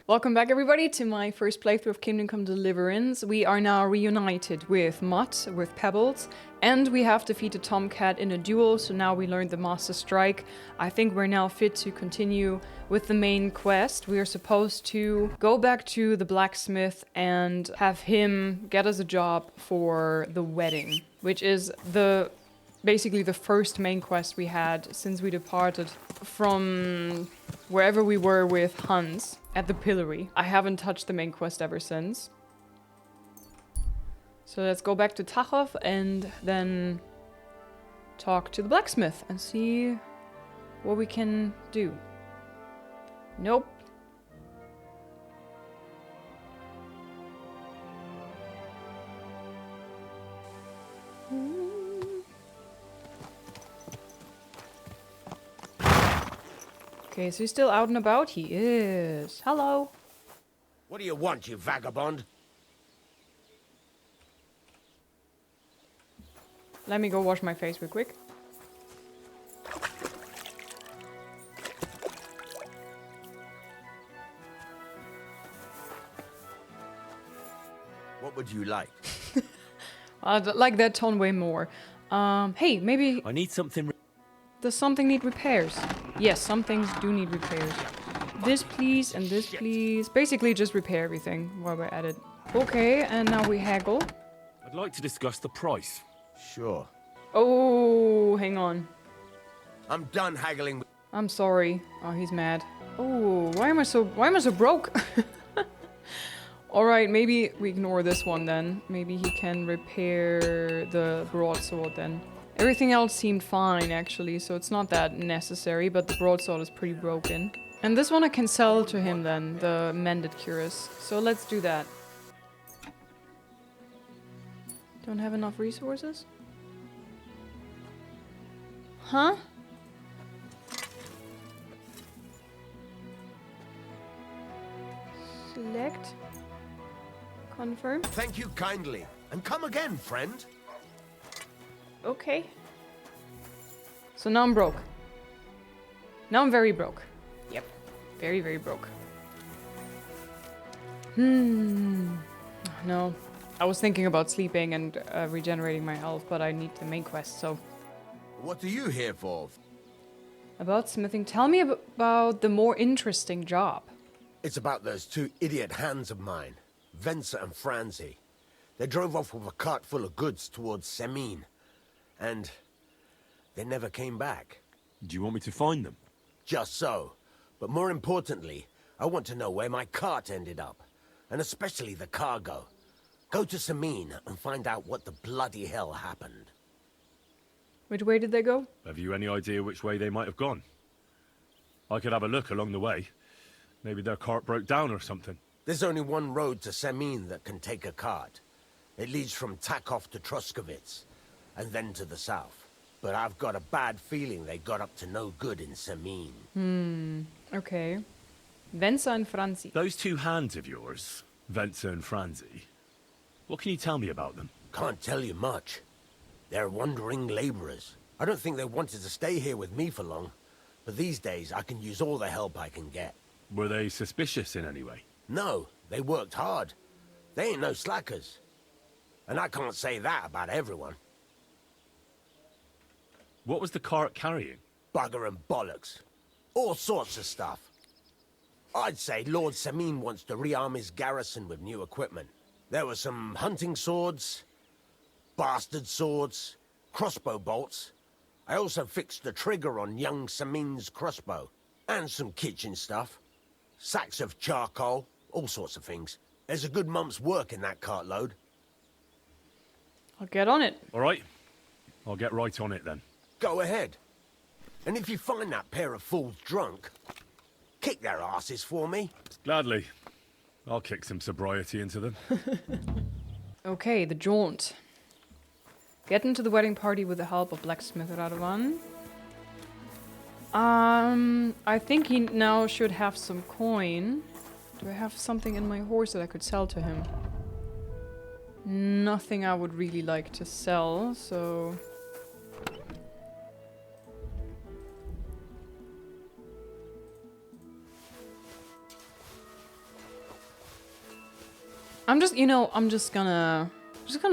Welcome back everybody to my first playthrough of Kingdom Come Deliverance. We are now reunited with Mutt, with Pebbles, and we have defeated Tomcat in a duel, so now we learned the Master Strike. I think we're now fit to continue with the main quest. We are supposed to go back to the blacksmith and have him get us a job for the wedding, which is basically the first main quest we had since we departed from wherever we were with Hans at the pillory. I haven't touched the main quest ever since. So let's go back to Tachov and then talk to the blacksmith and see what we can do. Nope. Okay, so he's still out and about? He is. Hello. What do you want, you vagabond? Let me go wash my face real quick. What would you like? I'd like that tone way more. Hey, maybe... I need something... Does something need repairs? Yes, some things do need repairs. This please, and this please. Basically just repair everything while we're at it. Okay, and now we haggle. I'd like to discuss the price. Sure. Oh, hang on. I'm done haggling with... I'm sorry. Oh, he's mad. Oh, why am I so broke? Alright, maybe we ignore this one then. Maybe he can repair the broadsword then. Everything else seemed fine, actually, so it's not that necessary, but the broadsword is pretty broken. And this one I can sell to him then, the mended cuirass. So let's do that. Don't have enough resources? Huh? Select. Confirm. Thank you kindly. And come again, friend. Okay. So now I'm broke. Now I'm very broke. Yep. Very, very broke. No. I was thinking about sleeping and regenerating my health, but I need the main quest, so... What are you here for? About smithing. Tell me about the more interesting job. It's about those two idiot hands of mine, Venser and Franzi. They drove off with a cart full of goods towards Semine. And they never came back. Do you want me to find them? Just so. But more importantly, I want to know where my cart ended up. And especially the cargo. Go to Semine and find out what the bloody hell happened. Which way did they go? Have you any idea which way they might have gone? I could have a look along the way. Maybe their cart broke down or something. There's only one road to Semine that can take a cart. It leads from Takov to Troskovitz. And then to the south. But I've got a bad feeling they got up to no good in Semine. Okay. Venser and Franzi. Those two hands of yours, Venser and Franzi, what can you tell me about them? Can't tell you much. They're wandering laborers. I don't think they wanted to stay here with me for long. But these days, I can use all the help I can get. Were they suspicious in any way? No, they worked hard. They ain't no slackers. And I can't say that about everyone. What was the cart carrying? Bugger and bollocks. All sorts of stuff. I'd say Lord Semine wants to rearm his garrison with new equipment. There were some hunting swords, bastard swords, crossbow bolts. I also fixed the trigger on young Semine's crossbow. And some kitchen stuff. Sacks of charcoal, all sorts of things. There's a good month's work in that cartload. I'll get on it. All right. I'll get right on it then. Go ahead. And if you find that pair of fools drunk, kick their asses for me. Gladly. I'll kick some sobriety into them. Okay, the jaunt. Get into the wedding party with the help of Blacksmith Radovan. I think he now should have some coin. Do I have something in my horse that I could sell to him? Nothing I would really like to sell, so... I'm just gonna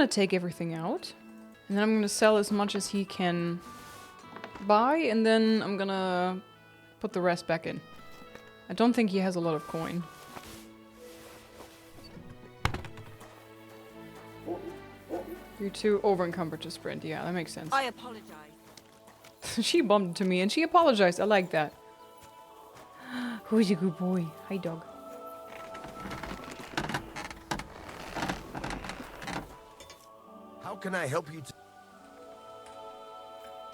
take everything out. And then I'm gonna sell as much as he can buy, and then I'm gonna put the rest back in. I don't think he has a lot of coin. You're too over-encumbered to sprint. Yeah, that makes sense. I apologize. She bumped into me and she apologized. I like that. Who's a good boy? Hi, dog. How can I help you?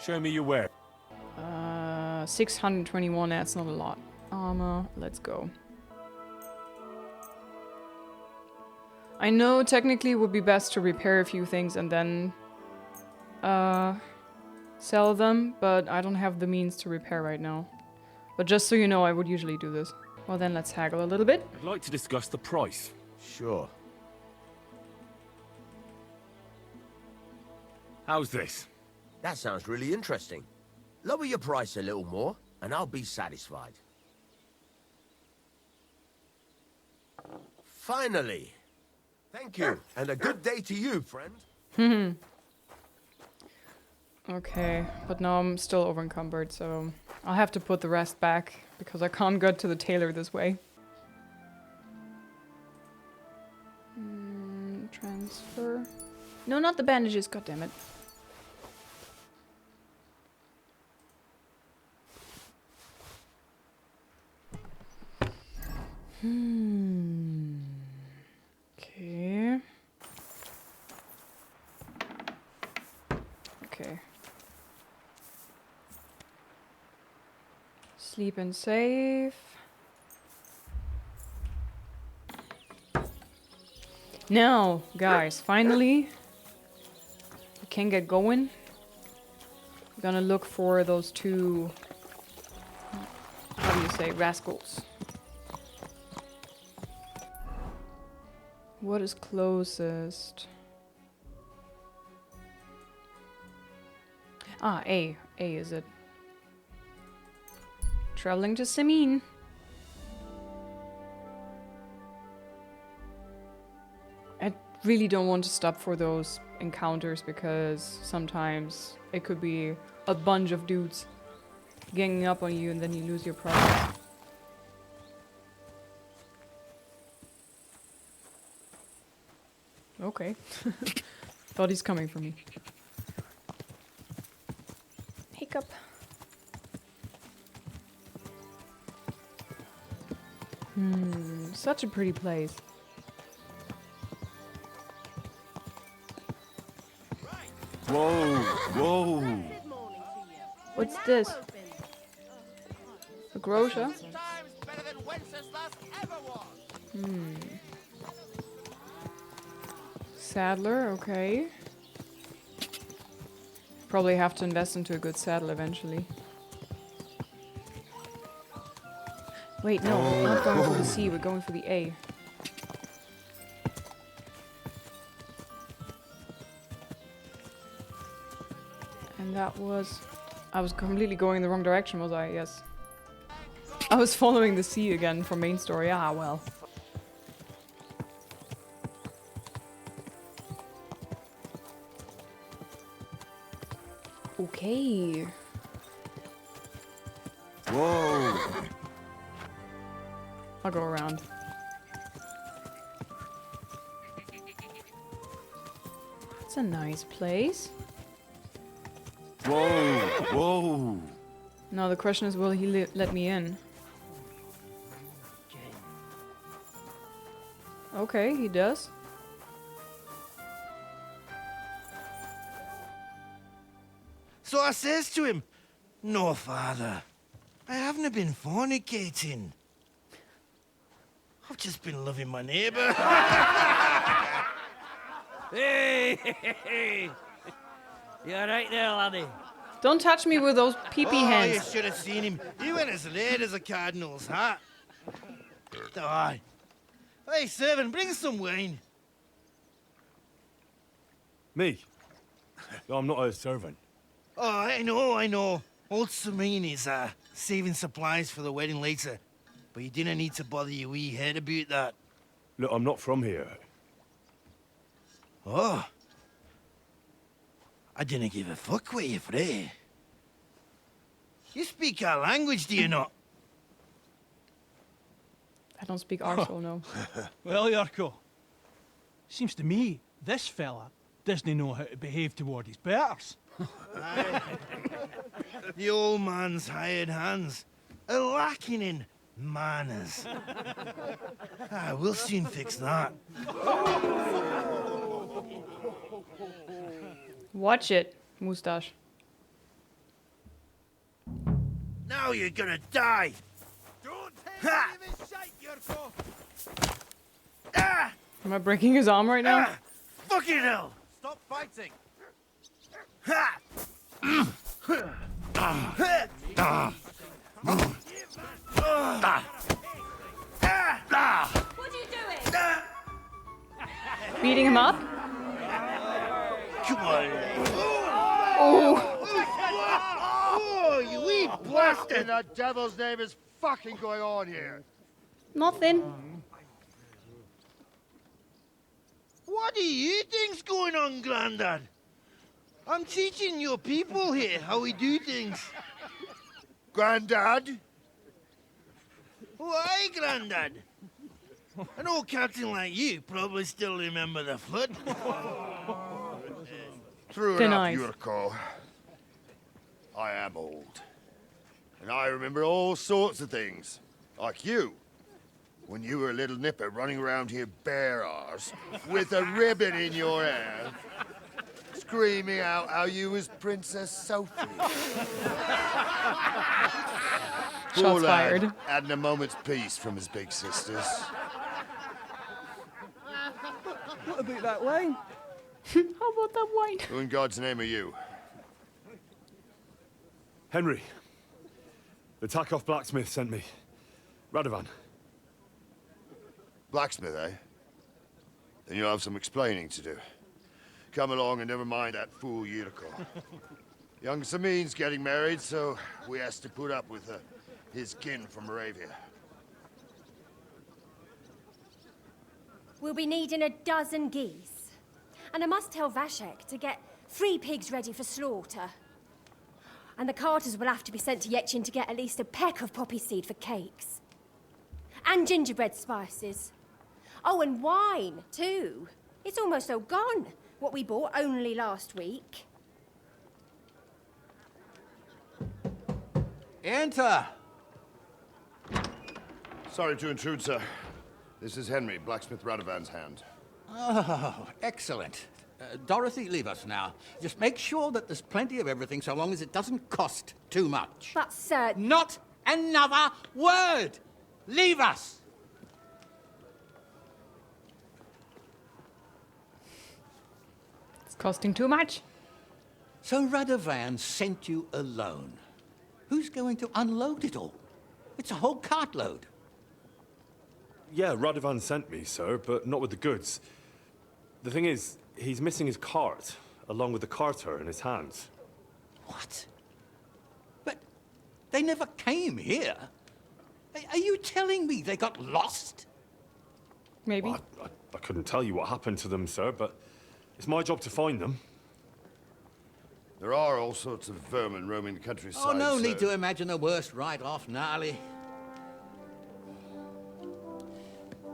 Show me your ware. 621, that's not a lot. Armor, let's go. I know technically it would be best to repair a few things and then sell them, but I don't have the means to repair right now. But just so you know, I would usually do this. Well then, let's haggle a little bit. I'd like to discuss the price. Sure. How's this? That sounds really interesting. Lower your price a little more, and I'll be satisfied. Finally! Thank you, and a good day to you, friend. Okay, but now I'm still over encumbered, so I'll have to put the rest back because I can't get to the tailor this way. Transfer. No, not the bandages, goddammit. Okay. Okay. Sleep and save. Now, guys, finally, we can get going. We're gonna look for those two, how do you say, rascals. What is closest? Ah, A. A is it. Traveling to Samin. I really don't want to stop for those encounters because sometimes it could be a bunch of dudes ganging up on you and then you lose your progress. Okay. Thought he's coming for me. Hiccup. Such a pretty place. Whoa, whoa. What's this? A grocer? Saddler, okay. Probably have to invest into a good saddle eventually. Wait, no, we're not going for the C, we're going for the A. And that was... I was completely going in the wrong direction, was I? Yes. I was following the C again from main story. Ah, well. Okay. Whoa. I'll go around. It's a nice place. Whoa, whoa. Now the question is, will he let me in? Okay, he does. So I says to him, "No, father, I haven't been fornicating. I've just been loving my neighbour." Hey! You alright there, laddie? Don't touch me with those pee-pee You hands. should have seen him. He went as red as a cardinal's hat. Aye. Hey, servant, bring some wine. Me? I'm not a servant. Oh, I know. Old Samine is saving supplies for the wedding later. But you didn't need to bother your wee head about that. Look, I'm not from here. Oh. I didn't give a fuck what you fray. You speak our language, do you not? I don't speak arsehole, no. Well, Yurko, seems to me this fella doesn't know how to behave toward his betters. The old man's hired hands are lacking in manners. We'll soon fix that. Watch it, Moustache. Now you're gonna die. Don't Ha! take this shite, Yurko! Ah! Am I breaking his arm right now? Ah! Fucking hell! Stop fighting! Ha! What are you doing? Beating him up? Come on. Oh, Oh, you wee What in bastard! the devil's name is fucking going on here? nothing. What do you think's going on, Grandad? I'm teaching your people here how we do things. Grandad? Why, Grandad? An old captain like you probably still remember the flood. True Thin enough, eyes. Yurko. I am old. And I remember all sorts of things. Like you. When you were a little nipper running around here bare arse, with a ribbon in your hair, screaming out how you was Princess Sophie. Poor Shots lad fired. hadn't a moment's peace from his big sisters. What about that wine? How about that wine? Who in God's name are you? Henry. The Takeoff Blacksmith sent me. Radovan. Blacksmith, eh? Then you'll have some explaining to do. Come along and never mind that fool Yurko. Young Samin's getting married, so we has to put up with his kin from Moravia. We'll be needing a dozen geese. And I must tell Vashek to get 3 pigs ready for slaughter. And the carters will have to be sent to Yetchin to get at least a peck of poppy seed for cakes. And gingerbread spices. Oh, and wine, too. It's almost all gone, what we bought only last week. Enter! Sorry to intrude, sir. This is Henry, Blacksmith Radovan's hand. Oh, excellent. Dorothy, leave us now. Just make sure that there's plenty of everything so long as it doesn't cost too much. But, sir, Not another word! Leave us! It's costing too much. So Radovan sent you alone. Who's going to unload it all? It's a whole cartload. Yeah, Radovan sent me, sir, but not with the goods. The thing is, he's missing his cart, along with the carter in his hands. What? But they never came here. Are you telling me they got lost? Maybe. Well, I couldn't tell you what happened to them, sir, but it's my job to find them. There are all sorts of vermin roaming the countryside. Oh, no sir. need to imagine the worst right off, gnarly.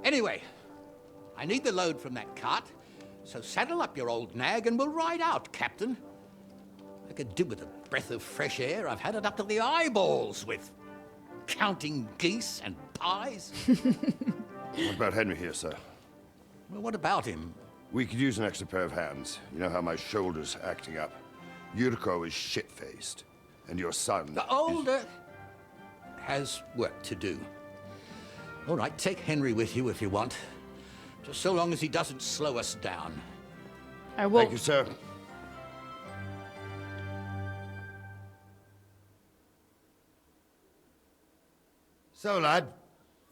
Anyway, I need the load from that cart, so saddle up your old nag and we'll ride out, Captain. I could do with a breath of fresh air. I've had it up to the eyeballs with counting geese and pies. What about Henry here, sir? Well, what about him? We could use an extra pair of hands. You know how my shoulder's acting up. Yurko is shit-faced. And your son... The older has work to do. All right, take Henry with you if you want. Just so long as he doesn't slow us down. I will. Thank you, sir. So, lad,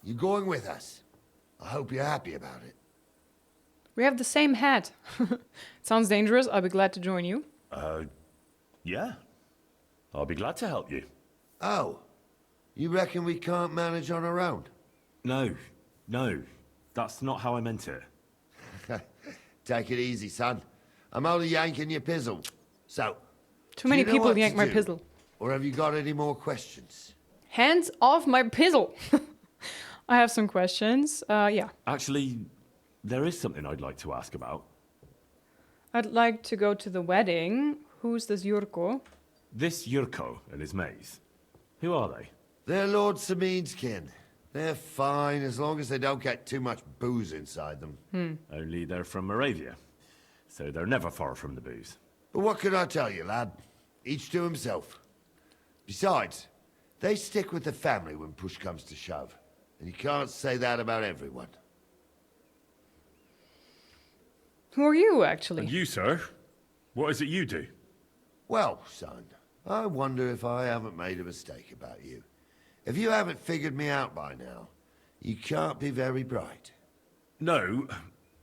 you going with us? I hope you're happy about it. We have the same hat. Sounds dangerous. I'll be glad to join you. Yeah. I'll be glad to help you. Oh, you reckon we can't manage on our own? No, that's not how I meant it. Take it easy, son. I'm only yanking your pizzle. So, Too many do you know people what yank to my do? pizzle. Or have you got any more questions? Hands off my pizzle! I have some questions. Yeah. Actually, there is something I'd like to ask about. I'd like to go to the wedding. Who's this Jurko? This Yurko and his mates. Who are they? They're Lord Samin's kin. They're fine as long as they don't get too much booze inside them. Only they're from Moravia, so they're never far from the booze. But what can I tell you, lad? Each to himself. Besides, they stick with the family when push comes to shove. And you can't say that about everyone. Who are you, actually? And you, sir? What is it you do? Well, son, I wonder if I haven't made a mistake about you. If you haven't figured me out by now, you can't be very bright. No,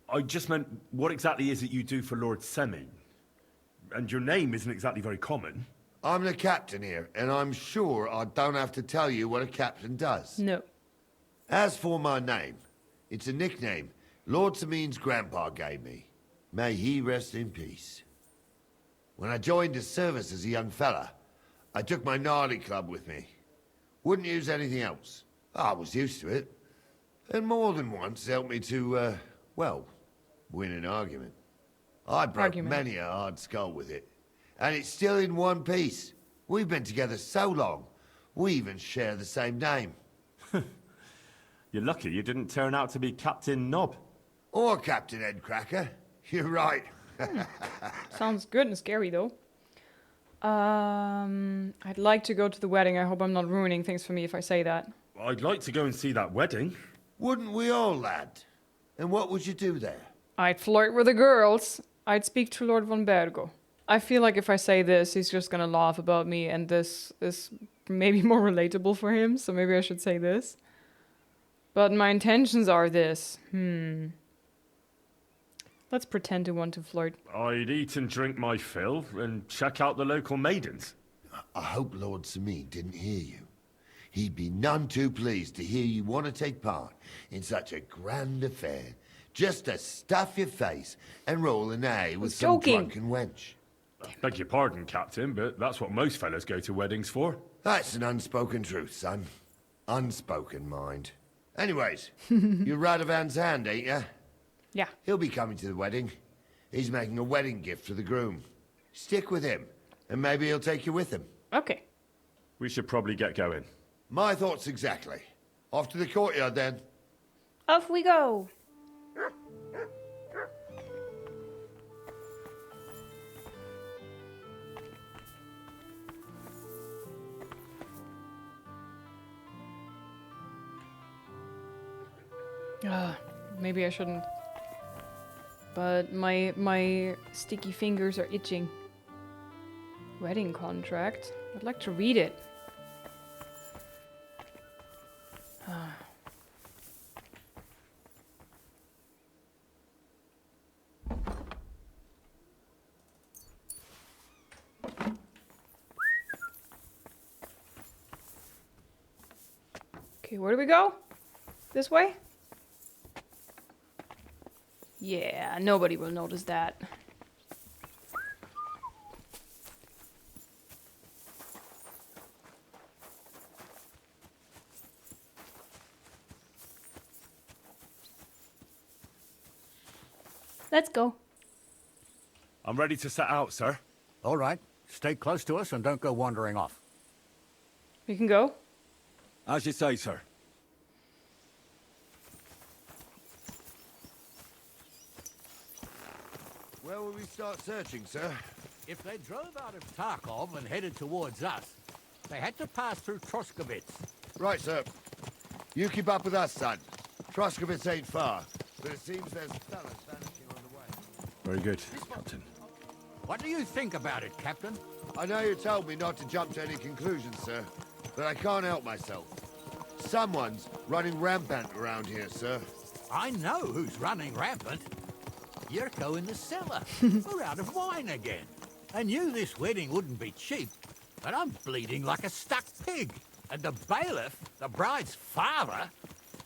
I just meant, what exactly is it you do for Lord Semi? And your name isn't exactly very common. I'm the captain here, and I'm sure I don't have to tell you what a captain does. No. As for my name, it's a nickname Lord Samin's grandpa gave me. May he rest in peace. When I joined his service as a young fella, I took my Nardi club with me. Wouldn't use anything else. I was used to it. And more than once helped me to, well, win an argument. I broke many a hard skull with it. And it's still in one piece. We've been together so long, we even share the same name. You're lucky you didn't turn out to be Captain Knob. Or Captain Headcracker. You're right. Sounds good and scary, though. I'd like to go to the wedding. I hope I'm not ruining things for me if I say that. I'd like to go and see that wedding. Wouldn't we all, lad? And what would you do there? I'd flirt with the girls. I'd speak to Lord von Bergo. I feel like if I say this, he's just gonna laugh about me, and this is maybe more relatable for him, so maybe I should say this. But my intentions are this. Let's pretend to want to flirt. I'd eat and drink my fill and check out the local maidens. I hope Lord Samin didn't hear you. He'd be none too pleased to hear you want to take part in such a grand affair, just to stuff your face and roll an A with some drunken wench. Beg your pardon, Captain, but that's what most fellas go to weddings for. That's an unspoken truth, son. Unspoken, mind. Anyways, you're Radovan's hand, ain't ya? Yeah. He'll be coming to the wedding. He's making a wedding gift for the groom. Stick with him, and maybe he'll take you with him. Okay. We should probably get going. My thoughts exactly. Off to the courtyard, then. Off we go. Maybe I shouldn't. But my sticky fingers are itching. Wedding contract. I'd like to read it. Okay, where do we go? This way? Yeah, nobody will notice that. Let's go. I'm ready to set out, sir. All right. Stay close to us and don't go wandering off. We can go? As you say, sir. Where will we start searching, sir? If they drove out of Tarkov and headed towards us, they had to pass through Troskovitz. Right, sir. You keep up with us, son. Troskovitz ain't far, but it seems there's fellas vanishing on the way. Very good, Captain. What do you think about it, Captain? I know you told me not to jump to any conclusions, sir, but I can't help myself. Someone's running rampant around here, sir. I know who's running rampant. Yurko in the cellar. We're out of wine again. I knew this wedding wouldn't be cheap, but I'm bleeding like a stuck pig. And the bailiff, the bride's father,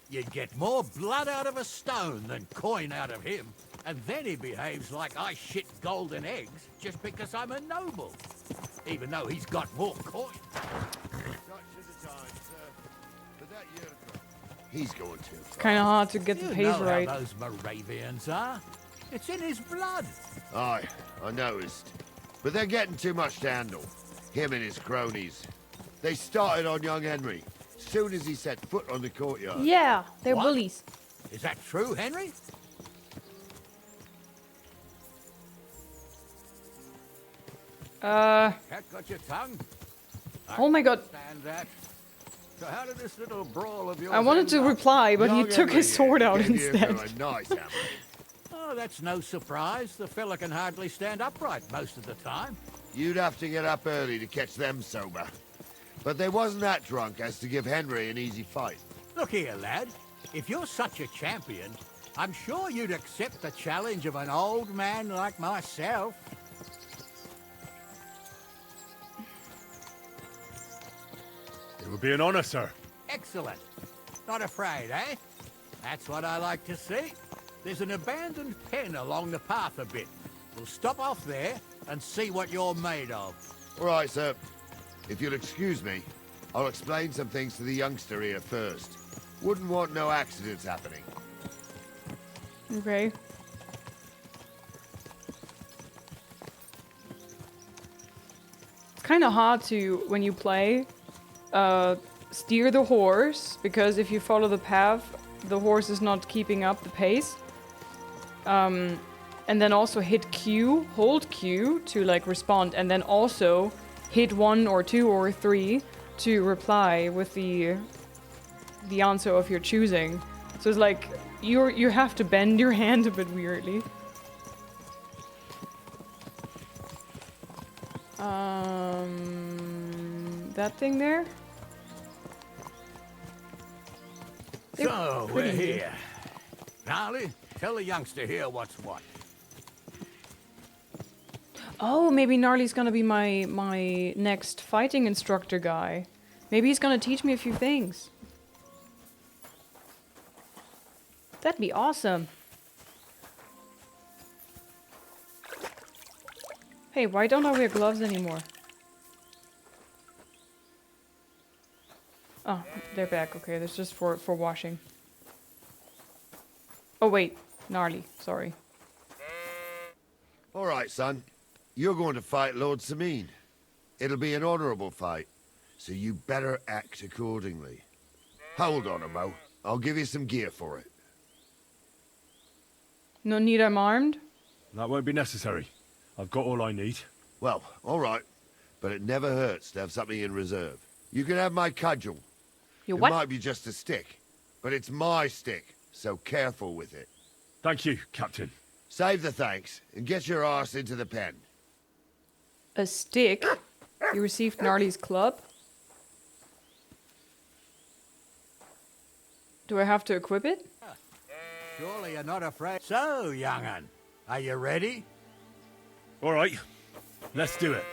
you'd get more blood out of a stone than coin out of him. And then he behaves like I shit golden eggs just because I'm a noble. Even though he's got more coin. He's going too far. It's kind of hard to get the pace You know right. how those Moravians are. It's in his blood. Aye, I noticed. But they're getting too much to handle. Him and his cronies. They started on young Henry. Soon as he set foot on the courtyard. Yeah, they're What? bullies. Is that true, Henry? Cat got your tongue? Oh my god. Understand that. So how did this little brawl of yours I wanted end to up? reply, but he Young took Henry his sword out came here instead. for a nice hammer. Oh, that's no surprise. The fella can hardly stand upright most of the time. You'd have to get up early to catch them sober. But they wasn't that drunk as to give Henry an easy fight. Look here, lad. If you're such a champion, I'm sure you'd accept the challenge of an old man like myself. It would be an honor, sir. Excellent. Not afraid, eh? That's what I like to see. There's an abandoned pen along the path a bit. We'll stop off there and see what you're made of. All right, sir. If you'll excuse me, I'll explain some things to the youngster here first. Wouldn't want no accidents happening. Okay. It's kind of hard to, when you play, steer the horse, because if you follow the path, the horse is not keeping up the pace. And then also hit Q, hold Q to like respond, and then also hit 1 or 2 or 3 to reply with the answer of your choosing. So it's like you have to bend your hand a bit weirdly. That thing there? They're So, we're pretty- here. Gnarly, tell the youngster here what's what. Oh, maybe Gnarly's gonna be my next fighting instructor guy. Maybe he's gonna teach me a few things. That'd be awesome. Hey, why don't I wear gloves anymore? Oh, they're back. Okay, that's just for washing. Oh wait, Gnarly. Sorry. All right, son. You're going to fight Lord Sameen. It'll be an honorable fight, so you better act accordingly. Hold on a mo. I'll give you some gear for it. No need I'm armed? That won't be necessary. I've got all I need. Well, all right. But it never hurts to have something in reserve. You can have my cudgel. Your It what? might be just a stick, but it's my stick, so careful with it. Thank you, Captain. Save the thanks, and get your arse into the pen. A stick? You received Gnarly's club? Do I have to equip it? Surely you're not afraid. So, young'un, are you ready? All right, let's do it.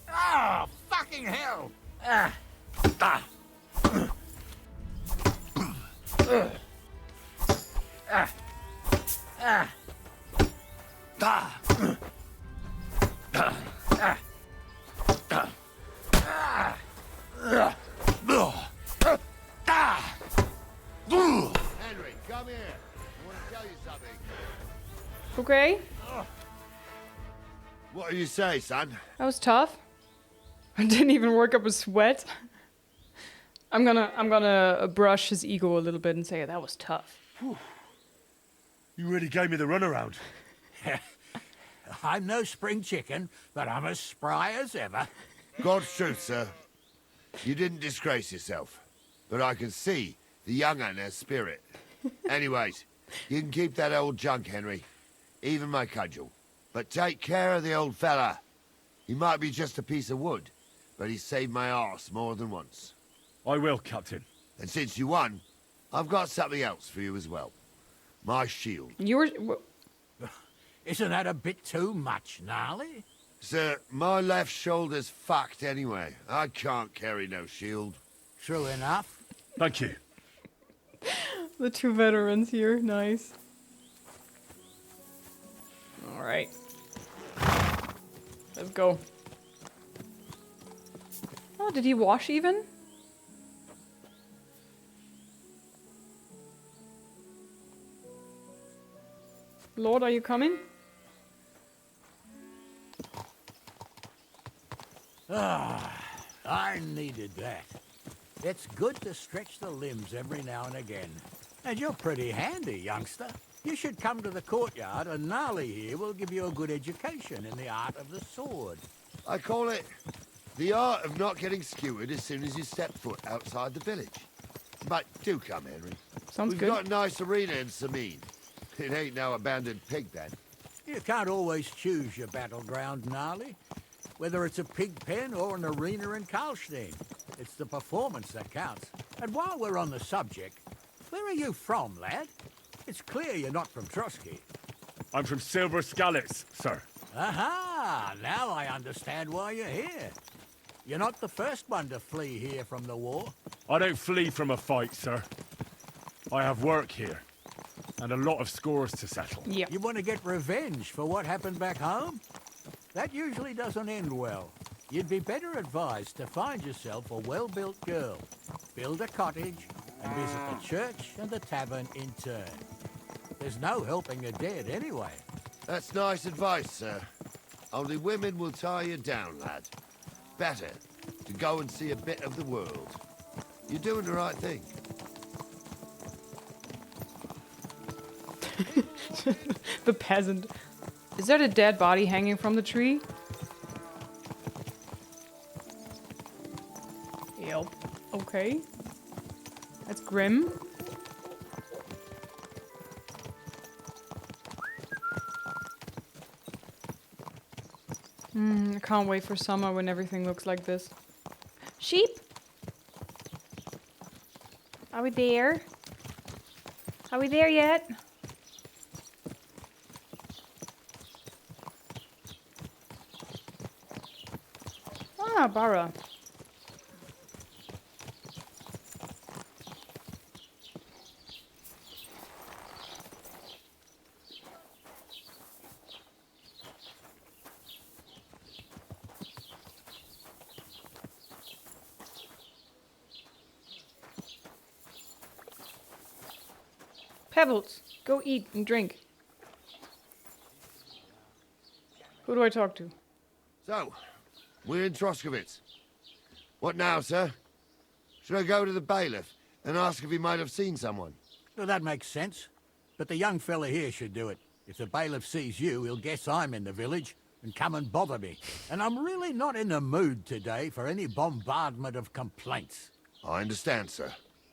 Oh, fucking hell! Henry, come here. I want to tell you something. Okay, What do you say, son? that was tough. I didn't even work up a sweat. I'm gonna brush his ego a little bit and say that was tough. You really gave me the runaround. I'm no spring chicken, but I'm as spry as ever. God's truth, sir. You didn't disgrace yourself, but I can see the young un has spirit. Anyways, you can keep that old junk, Henry. Even my cudgel. But take care of the old fella. He might be just a piece of wood, but he saved my arse more than once. I will, Captain. And since you won, I've got something else for you as well. My shield. You were. Isn't that a bit too much, Gnarly? Sir, my left shoulder's fucked anyway. I can't carry no shield. True enough. Thank you. The two veterans here, nice. Alright. Let's go. Oh, did he wash even? Lord, are you coming? I needed that. It's good to stretch the limbs every now and again. And you're pretty handy, youngster. You should come to the courtyard, and Gnarly here will give you a good education in the art of the sword. I call it the art of not getting skewered as soon as you step foot outside the village. But do come, Henry. Sounds We've good. got a nice arena in Sameen. It ain't no abandoned pig then. You can't always choose your battleground, Gnarly. Whether it's a pig pen or an arena in Karlstein. It's the performance that counts. And while we're on the subject, where are you from, lad? It's clear you're not from Trotsky. I'm from Silver Scallops, sir. Aha! Now I understand why you're here. You're not the first one to flee here from the war. I don't flee from a fight, sir. I have work here, and a lot of scores to settle. Yeah. You want to get revenge for what happened back home? That usually doesn't end well. You'd be better advised to find yourself a well-built girl, build a cottage, and visit the church and the tavern in turn. There's no helping the dead anyway. That's nice advice, sir. Only women will tie you down, lad. Better to go and see a bit of the world. You're doing the right thing. The peasant. Is that a dead body hanging from the tree? Yep. Okay. That's grim. I can't wait for summer when everything looks like this. Sheep? Are we there? Are we there yet? Ah, Bara. Pebbles, go eat and drink. Who do I talk to? So, we're in Troskowitz. What now, sir? Should I go to the bailiff and ask if he might have seen someone? Well, that makes sense. But the young fella here should do it. If the bailiff sees you, he'll guess I'm in the village and come and bother me. And I'm really not in the mood today for any bombardment of complaints. I understand, sir.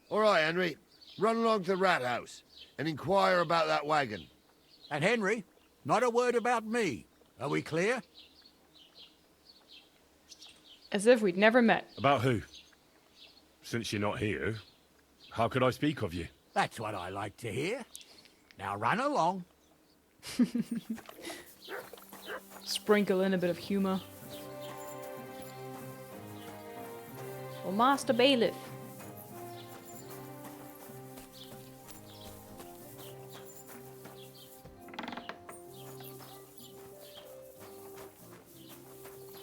All right, Henry. Run along to the rat house and inquire about that wagon. And Henry, not a word about me. Are we clear? As if we'd never met. About who? Since you're not here, how could I speak of you? That's what I like to hear. Now run along. Sprinkle in a bit of humor. Well, Master Bailiff.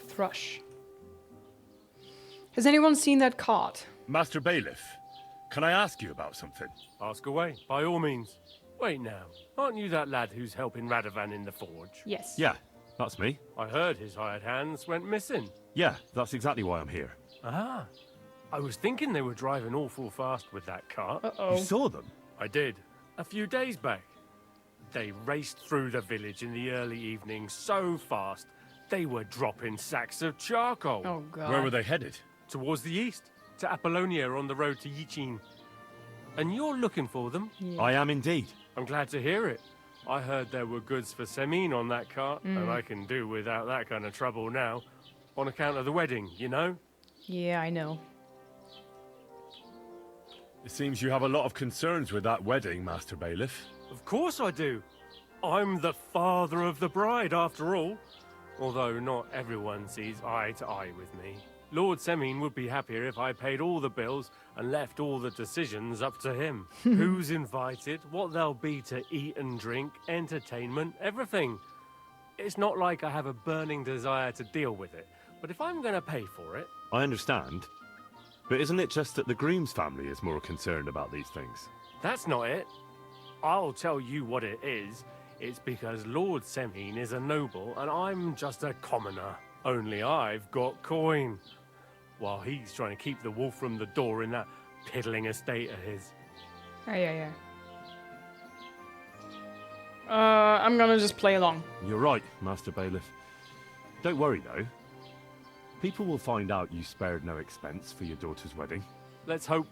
Thrush. Has anyone seen that cart? Master Bailiff, can I ask you about something? Ask away, by all means. Wait now, aren't you that lad who's helping Radovan in the forge? Yes. Yeah, that's me. I heard his hired hands went missing. Yeah, that's exactly why I'm here. Ah, I was thinking they were driving awful fast with that cart. Uh-oh. You saw them? I did, a few days back. They raced through the village in the early evening so fast, they were dropping sacks of charcoal. Oh, God. Where were they headed? Towards the east, to Apollonia on the road to Yichin. And you're looking for them? Yeah. I am indeed. I'm glad to hear it. I heard there were goods for Semin on that cart, and I can do without that kind of trouble now. On account of the wedding, you know? Yeah, I know. It seems you have a lot of concerns with that wedding, Master Bailiff. Of course I do. I'm the father of the bride, after all. Although not everyone sees eye to eye with me. Lord Semine would be happier if I paid all the bills and left all the decisions up to him. Who's invited, what there'll be to eat and drink, entertainment, everything. It's not like I have a burning desire to deal with it, but if I'm going to pay for it... I understand. But isn't it just that the groom's family is more concerned about these things? That's not it. I'll tell you what it is. It's because Lord Semine is a noble and I'm just a commoner. Only I've got coin. While he's trying to keep the wolf from the door in that piddling estate of his. Yeah. I'm gonna just play along. You're right, Master Bailiff. Don't worry, though. People will find out you spared no expense for your daughter's wedding. Let's hope.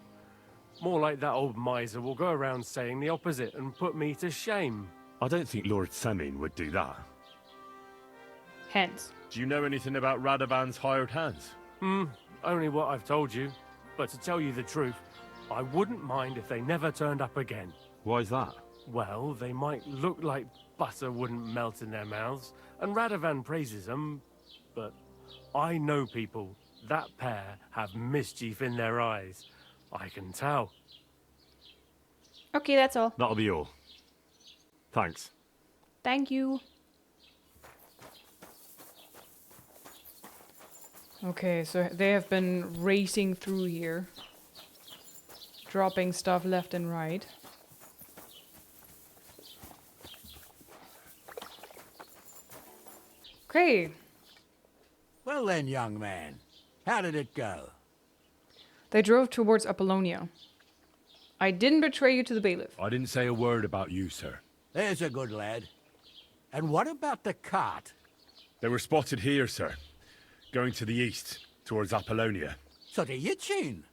More like that old miser will go around saying the opposite and put me to shame. I don't think Lord Semine would do that. Hence. Do you know anything about Radovan's hired hands? Only what I've told you. But to tell you the truth, I wouldn't mind if they never turned up again. Why's that? Well, they might look like butter wouldn't melt in their mouths, and Radovan praises them, but I know people. That pair have mischief in their eyes. I can tell. Okay, that's all. That'll be all. Thanks. Thank you. Okay, so they have been racing through here. Dropping stuff left and right. Okay. Well then, young man, how did it go? They drove towards Apollonia. I didn't betray you to the bailiff. I didn't say a word about you, sir. There's a good lad. And what about the cart? They were spotted here, sir. Going to the east, towards Apollonia. So to Yitchin?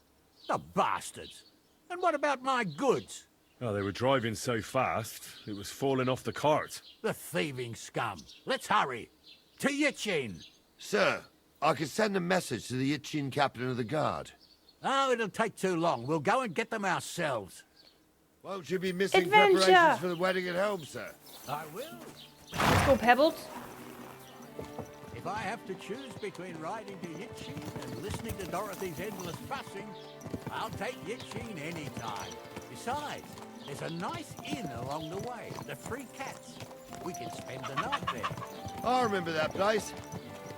The bastards. And what about my goods? Oh, they were driving so fast, it was falling off the cart. The thieving scum. Let's hurry. To Yitchin. Sir, I could send a message to the Itchin captain of the guard. Oh, it'll take too long. We'll go and get them ourselves. Won't you be missing Adventure! preparations for the wedding at home, sir? I will. Let's go, Pebbles. If I have to choose between riding to Yitchin and listening to Dorothy's endless fussing, I'll take Yitchin any time. Besides, there's a nice inn along the way, the Three Cats. We can spend the night there. I remember that place,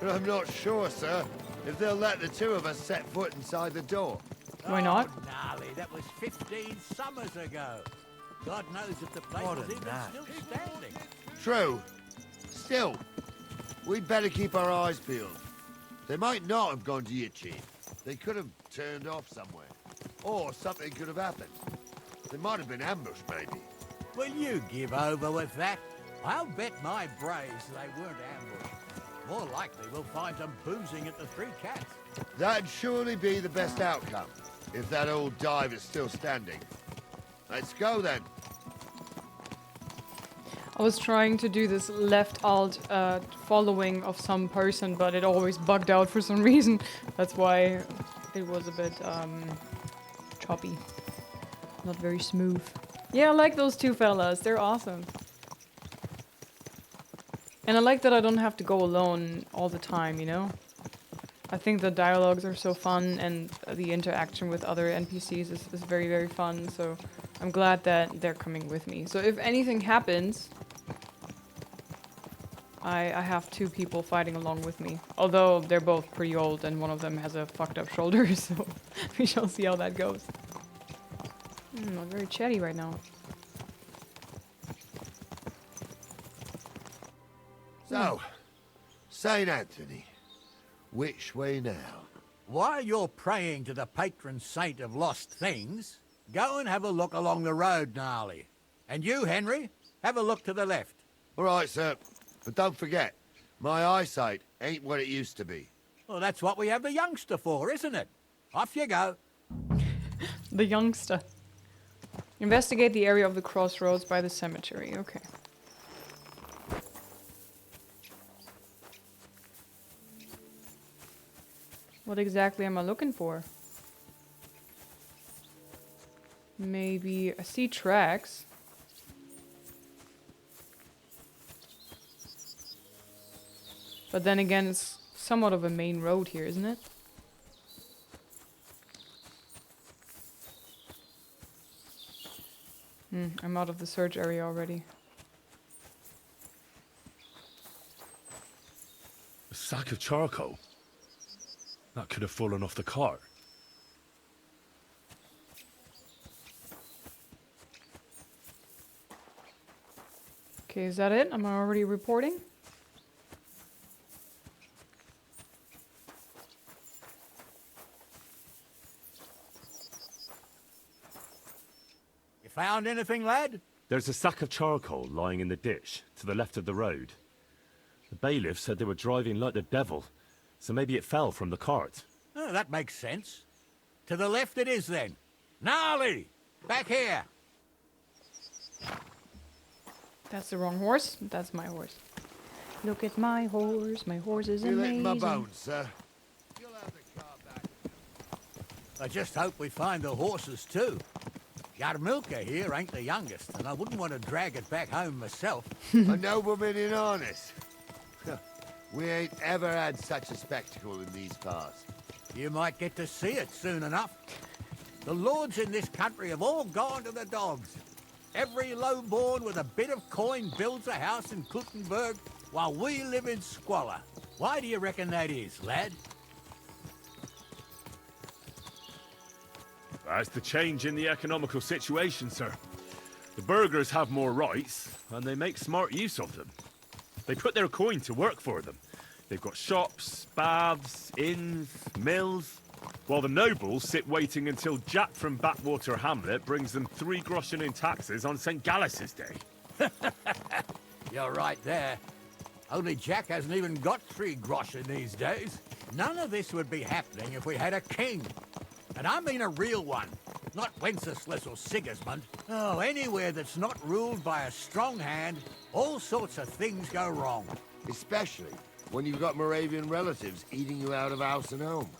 but I'm not sure, sir, if they'll let the two of us set foot inside the door. Why not? Oh, gnarly, that was 15 summers ago. God knows if the place What was a even night. still standing. True. Still, we'd better keep our eyes peeled. They might not have gone to Yitchin. They could have turned off somewhere. Or something could have happened. They might have been ambushed, maybe. Will you give over with that? I'll bet my braves they weren't ambushed. More likely we'll find them boozing at the Three Cats. That'd surely be the best outcome, if that old dive is still standing. Let's go, then. I was trying to do this left alt following of some person, but it always bugged out for some reason. That's why it was a bit choppy. Not very smooth. Yeah, I like those two fellas. They're awesome. And I like that I don't have to go alone all the time, you know? I think the dialogues are so fun and the interaction with other NPCs is very, very fun. So I'm glad that they're coming with me. So if anything happens, I have two people fighting along with me. Although they're both pretty old and one of them has a fucked up shoulder, so we shall see how that goes. I'm very chatty right now. So, St. Anthony, which way now? While you're praying to the patron saint of lost things, go and have a look along the road, Gnarly. And you, Henry, have a look to the left. All right, sir. But don't forget, my eyesight ain't what it used to be. Well, that's what we have the youngster for, isn't it? Off you go. The youngster. Investigate the area of the crossroads by the cemetery. Okay. What exactly am I looking for? Maybe I see tracks. But then again, it's somewhat of a main road here, isn't it? I'm out of the search area already. A sack of charcoal? That could have fallen off the cart. Okay, is that it? Am I already reporting? You found anything, lad? There's a sack of charcoal lying in the ditch to the left of the road. The bailiff said they were driving like the devil, so maybe it fell from the cart. Oh, that makes sense. To the left it is, then. Gnarly! Back here! That's the wrong horse. That's my horse. Look at my horse. My horse is You amazing. lick my bones, sir. I just hope we find the horses, too. Yarmilka here ain't the youngest, and I wouldn't want to drag it back home myself. A nobleman in harness. We ain't ever had such a spectacle in these parts. You might get to see it soon enough. The lords in this country have all gone to the dogs. Every lowborn with a bit of coin builds a house in Kuttenberg while we live in squalor. Why do you reckon that is, lad? That's the change in the economical situation, sir. The burghers have more rights, and they make smart use of them. They put their coin to work for them. They've got shops, baths, inns, mills, while the nobles sit waiting until Jack from Backwater Hamlet brings them 3 groschen in taxes on St. Gallus's Day. You're right there. Only Jack hasn't even got 3 groschen these days. None of this would be happening if we had a king. And I mean a real one, not Wenceslas or Sigismund. Oh, anywhere that's not ruled by a strong hand, all sorts of things go wrong. Especially when you've got Moravian relatives eating you out of house and home.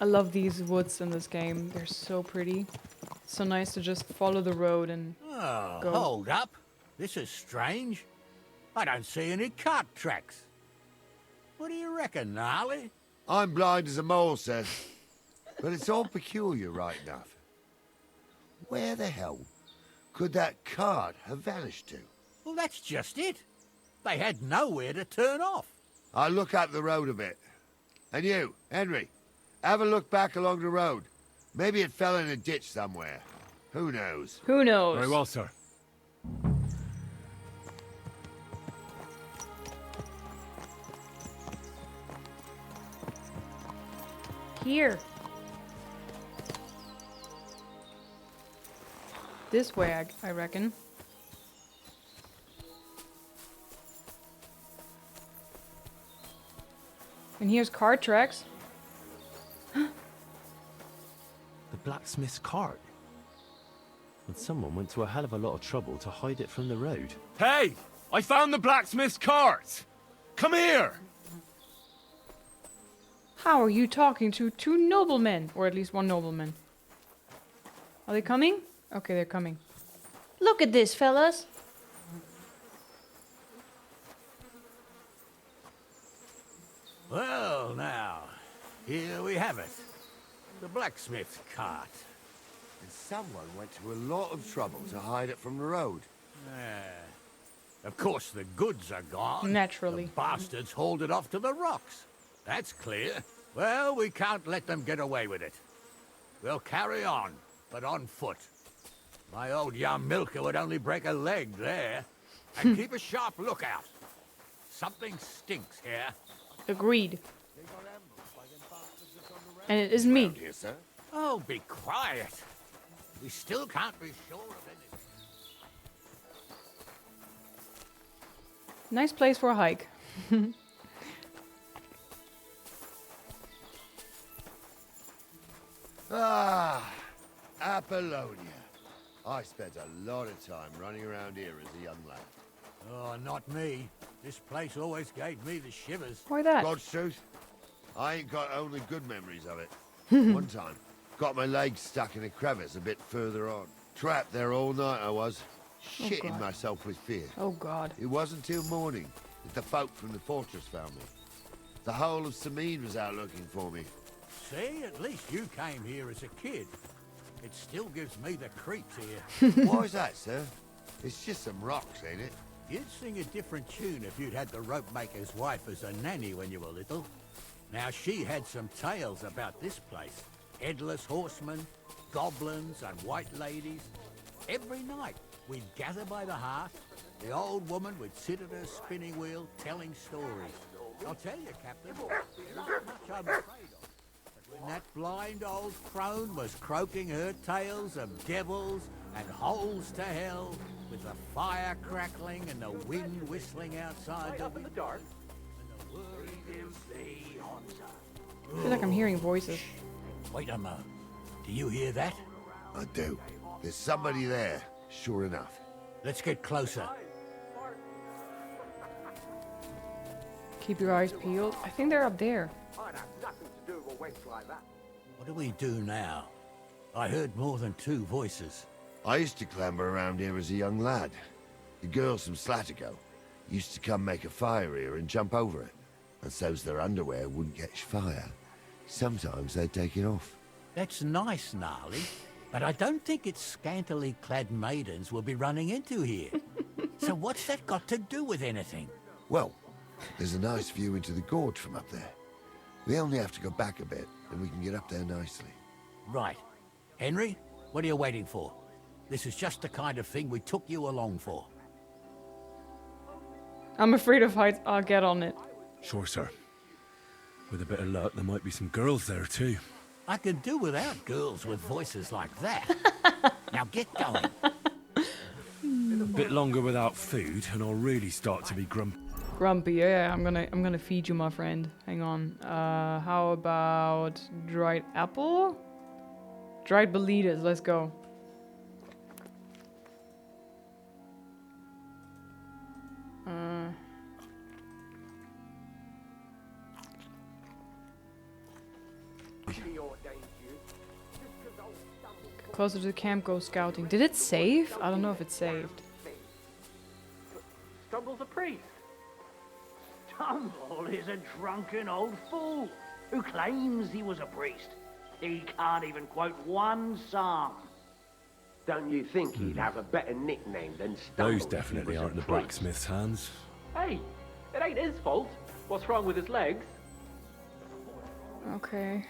I love these woods in this game. They're so pretty. It's so nice to just follow the road and Oh, go. hold up. This is strange. I don't see any cart tracks. What do you reckon, Gnarly? I'm blind as a mole, sir. But it's all peculiar, right enough. Where the hell could that cart have vanished to? Well, that's just it. They had nowhere to turn off. I'll look up the road a bit. And you, Henry, have a look back along the road. Maybe it fell in a ditch somewhere. Who knows? Who knows? Very well, sir. Here. This way, I reckon. And here's cart tracks. The blacksmith's cart. And someone went to a hell of a lot of trouble to hide it from the road. Hey! I found the blacksmith's cart! Come here! How are you talking to 2 noblemen? Or at least 1 nobleman. Are they coming? Okay, they're coming. Look at this, fellas. Well, now, here we have it. The blacksmith's cart. And someone went to a lot of trouble to hide it from the road. Of course, the goods are gone. Naturally. The bastards hauled it off to the rocks. That's clear. Well, we can't let them get away with it. We'll carry on, but on foot. My old Yarmilka would only break a leg there. And keep a sharp lookout. Something stinks here. Agreed. And it isn't me. Here, sir. Oh, be quiet. We still can't be sure of anything. Nice place for a hike. Ah, Apollonia. I spent a lot of time running around here as a young lad. Oh, not me. This place always gave me the shivers. Why that? God's truth, I ain't got only good memories of it. One time, got my leg stuck in a crevice a bit further on. Trapped there all night I was, shitting God. myself with fear. Oh god. It wasn't till morning that the folk from the fortress found me. The whole of Samede was out looking for me. See, at least you came here as a kid. It still gives me the creeps here. Why is that, sir? It's just some rocks, ain't it? You'd sing a different tune if you'd had the rope maker's wife as a nanny when you were little. Now, she had some tales about this place. Headless horsemen, goblins, and white ladies. Every night, we'd gather by the hearth. The old woman would sit at her spinning wheel telling stories. I'll tell you, Captain, there's not much I'm afraid of. But when that blind old crone was croaking her tales of devils and holes to hell, with the fire crackling and the wind whistling outside up in the dark, I feel like I'm hearing voices. Wait a moment. Do you hear that? I do. There's somebody there, sure enough. Let's get closer. Keep your eyes peeled. I think they're up there. What do we do now? I heard more than two voices. I used to clamber around here as a young lad. The girls from Slatigo used to come make a fire here and jump over it. And so's their underwear wouldn't catch fire. Sometimes they'd take it off. That's nice, Gnarly, but I don't think it's scantily clad maidens we'll be running into here. So what's that got to do with anything? Well, there's a nice view into the gorge from up there. We only have to go back a bit, and we can get up there nicely. Right. Henry, what are you waiting for? This is just the kind of thing we took you along for. I'm afraid of heights. I'll get on it. Sure, sir. With a bit of luck, there might be some girls there too. I could do without girls with voices like that. Now get going. A bit longer without food, and I'll really start to be grumpy. Grumpy, yeah, I'm gonna feed you, my friend. Hang on. How about dried apple? Dried bolitas, let's go. Closer to the camp, go scouting. Did it save? I don't know if it saved. Stumble's a priest. Stumble is a drunken old fool who claims he was a priest. He can't even quote one psalm. Don't you think he'd have a better nickname than Stumble? Those definitely aren't the blacksmith's hands. Hey, it ain't his fault. What's wrong with his legs? Okay.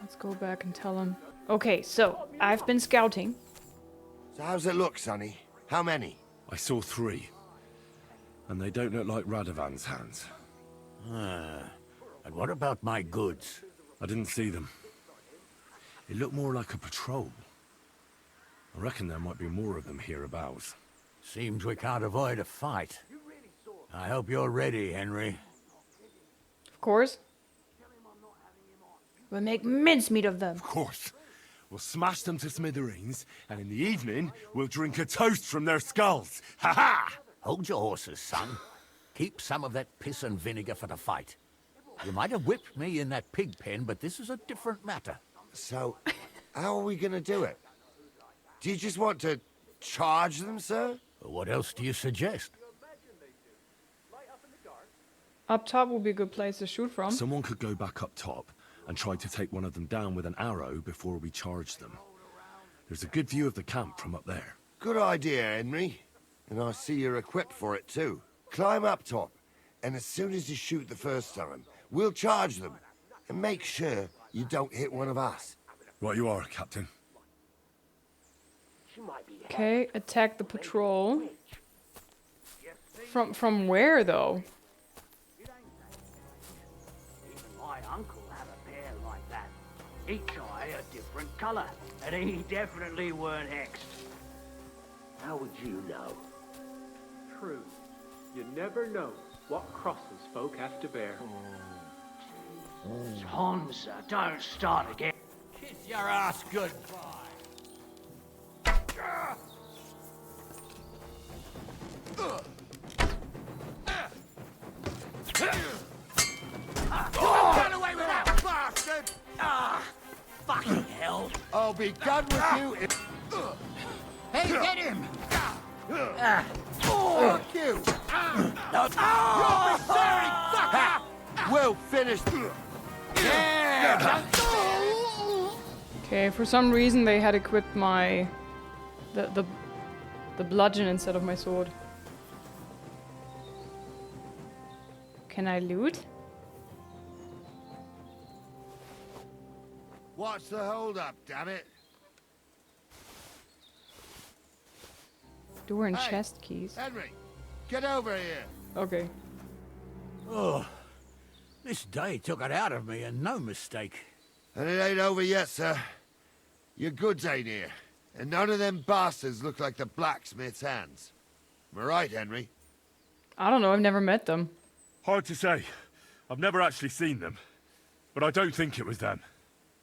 Let's go back and tell him. Okay, so I've been scouting. So how's it look, Sonny? How many? I saw 3. And they don't look like Radovan's hands. And what about my goods? I didn't see them. It looked more like a patrol. I reckon there might be more of them hereabouts. Seems we can't avoid a fight. I hope you're ready, Henry. Of course. We'll make mincemeat of them. Of course. We'll smash them to smithereens, and in the evening, we'll drink a toast from their skulls. Ha-ha! Hold your horses, son. Keep some of that piss and vinegar for the fight. You might have whipped me in that pig pen, but this is a different matter. So, how are we gonna do it? Do you just want to charge them, sir? What else do you suggest? Up top would be a good place to shoot from. Someone could go back up top and try to take one of them down with an arrow before we charge them. There's a good view of the camp from up there. Good idea, Henry. And I see you're equipped for it, too. Climb up top, and as soon as you shoot the first time, we'll charge them. And make sure you don't hit one of us. Right you are, Captain. Okay, attack the patrol. From where, though? My uncle had a pair like that. Each eye a different colour, and he definitely weren't hexed. How would you know? True. You never know what crosses folk have to bear. Tonsa, don't start again. Kiss your ass goodbye. Get away with that, bastard! Fucking hell. I'll be done with you if... Hey, get him! Fuck you! will finish. Yeah! Okay, for some reason they had equipped my... the bludgeon instead of my sword. Can I loot? What's the hold up, damn it? Door and Hey, chest keys. Henry, get over here. Okay. Oh, this day took it out of me, and no mistake. And it ain't over yet, sir. Your goods ain't here. And none of them bastards look like the blacksmith's hands. Am I right, Henry? I don't know, I've never met them. Hard to say. I've never actually seen them. But I don't think it was them.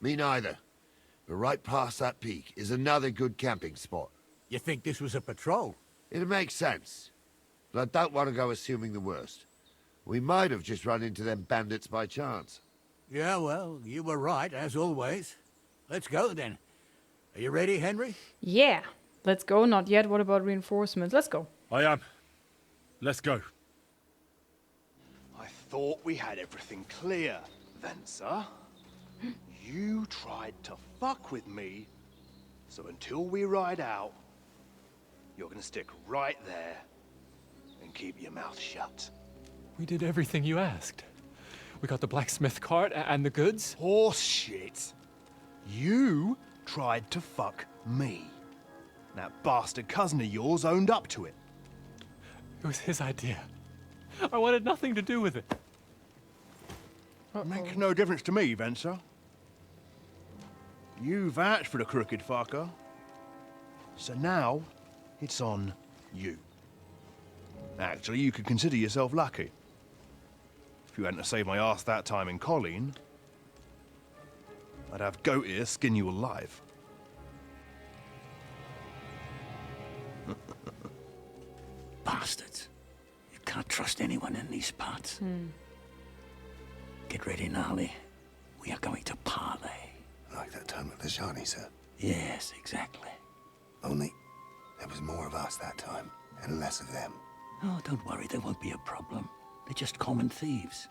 Me neither. But right past that peak is another good camping spot. You think this was a patrol? It makes sense. But I don't want to go assuming the worst. We might have just run into them bandits by chance. Yeah, well, you were right, as always. Let's go, then. Are you ready, Henry? Yeah. Let's go. Not yet. What about reinforcements? Let's go. I am. Let's go. I thought we had everything clear, then, sir. You tried to fuck with me, so until we ride out, you're gonna stick right there and keep your mouth shut. We did everything you asked. We got the blacksmith cart and the goods. Horse shit. You tried to fuck me. That bastard cousin of yours owned up to it. It was his idea. I wanted nothing to do with it. Make no difference to me, Venser. You vouched for the crooked fucker. So now, it's on you. Actually, you could consider yourself lucky. If you hadn't saved my ass that time in Colleen, I'd have goat ear skin you alive. Bastards. You can't trust anyone in these parts. Get ready, Gnarly. We are going to parley. Like that time with the Shani, sir. Yes, exactly. Only there was more of us that time, and less of them. Oh, don't worry, there won't be a problem. They're just common thieves.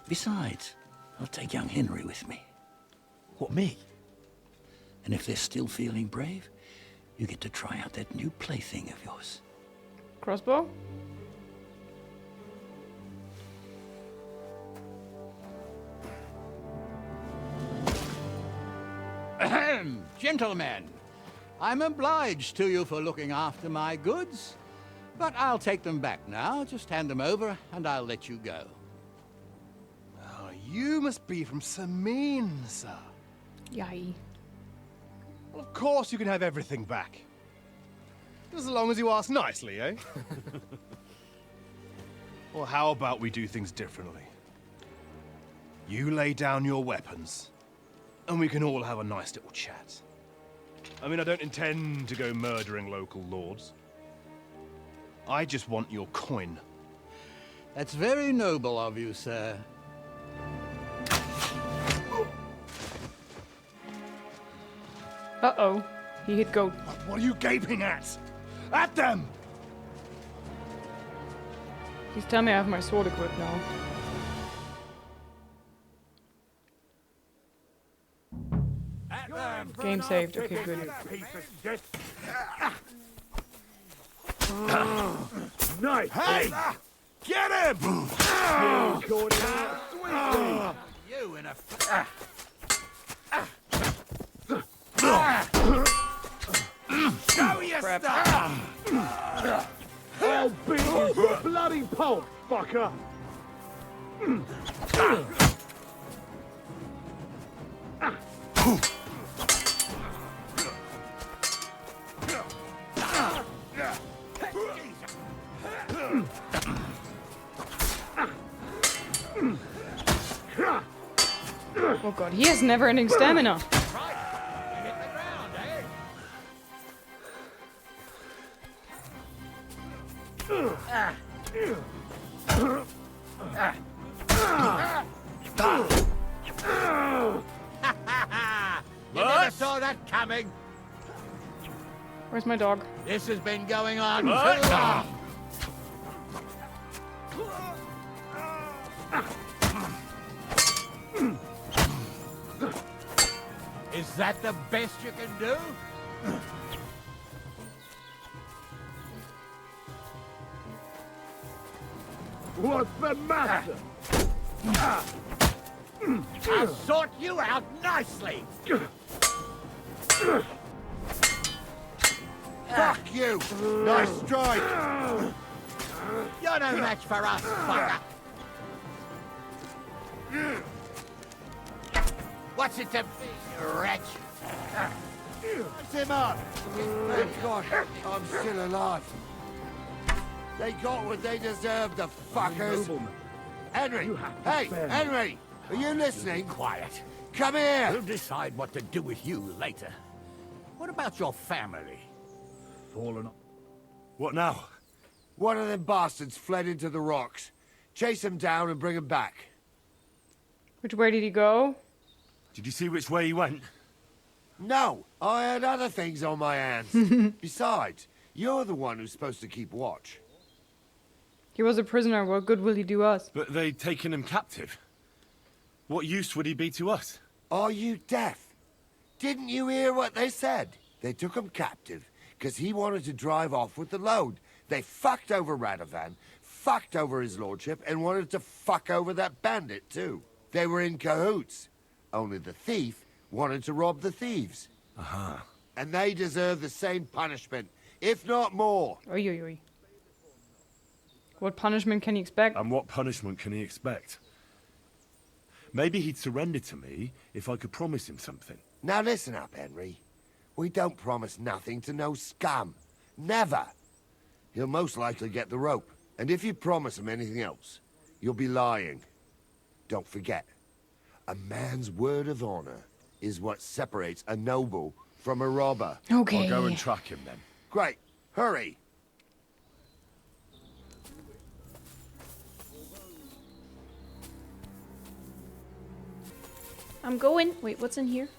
Besides, I'll take young Henry with me. What, me? And if they're still feeling brave, you get to try out that new plaything of yours. Crossbow? Ahem, gentlemen. I'm obliged to you for looking after my goods, but I'll take them back now. Just hand them over, and I'll let you go. Oh, you must be from Samin, sir. Yay. Well, of course you can have everything back. Just as long as you ask nicely, eh? Well, how about we do things differently? You lay down your weapons, and we can all have a nice little chat. I mean, I don't intend to go murdering local lords. I just want your coin. That's very noble of you, sir. Uh-oh. He hit goat. What are you gaping at? At them! Please tell me I have my sword equipped now. Game saved. Okay, good. Nice! Hey! Get him! You in a... Show your stuff! I'll beat you to a bloody pulp, fucker! Oh god, he has never-ending stamina. You never saw that coming. Where's my dog? This has been going on too long. Is that the best you can do? What's the matter? I'll sort you out nicely. Fuck you! Nice strike! You're no match for us, fucker. What's it to be, you wretch? Lift him up! Thank God I'm still alive. They got what they deserved, the fuckers. Henry! Hey, Henry! Are you listening? Quiet. Come here! We'll decide what to do with you later. What about your family? Fallen. What now? One of them bastards fled into the rocks. Chase him down and bring him back. Which way did he go? Did you see which way he went? No, I had other things on my hands. Besides, you're the one who's supposed to keep watch. He was a prisoner. What good will he do us? But they'd taken him captive. What use would he be to us? Are you deaf? Didn't you hear what they said? They took him captive because he wanted to drive off with the load. They fucked over Radovan, fucked over his lordship, and wanted to fuck over that bandit too. They were in cahoots. Only the thief wanted to rob the thieves. And they deserve the same punishment, if not more. Oy, oy, oy. What punishment can he expect? And what punishment can he expect? Maybe he'd surrender to me if I could promise him something. Now listen up, Henry. We don't promise nothing to no scum. Never. He'll most likely get the rope. And if you promise him anything else, you'll be lying. Don't forget, a man's word of honor is what separates a noble from a robber. Okay. I'll go and track him then. Great. Hurry. I'm going. Wait, what's in here?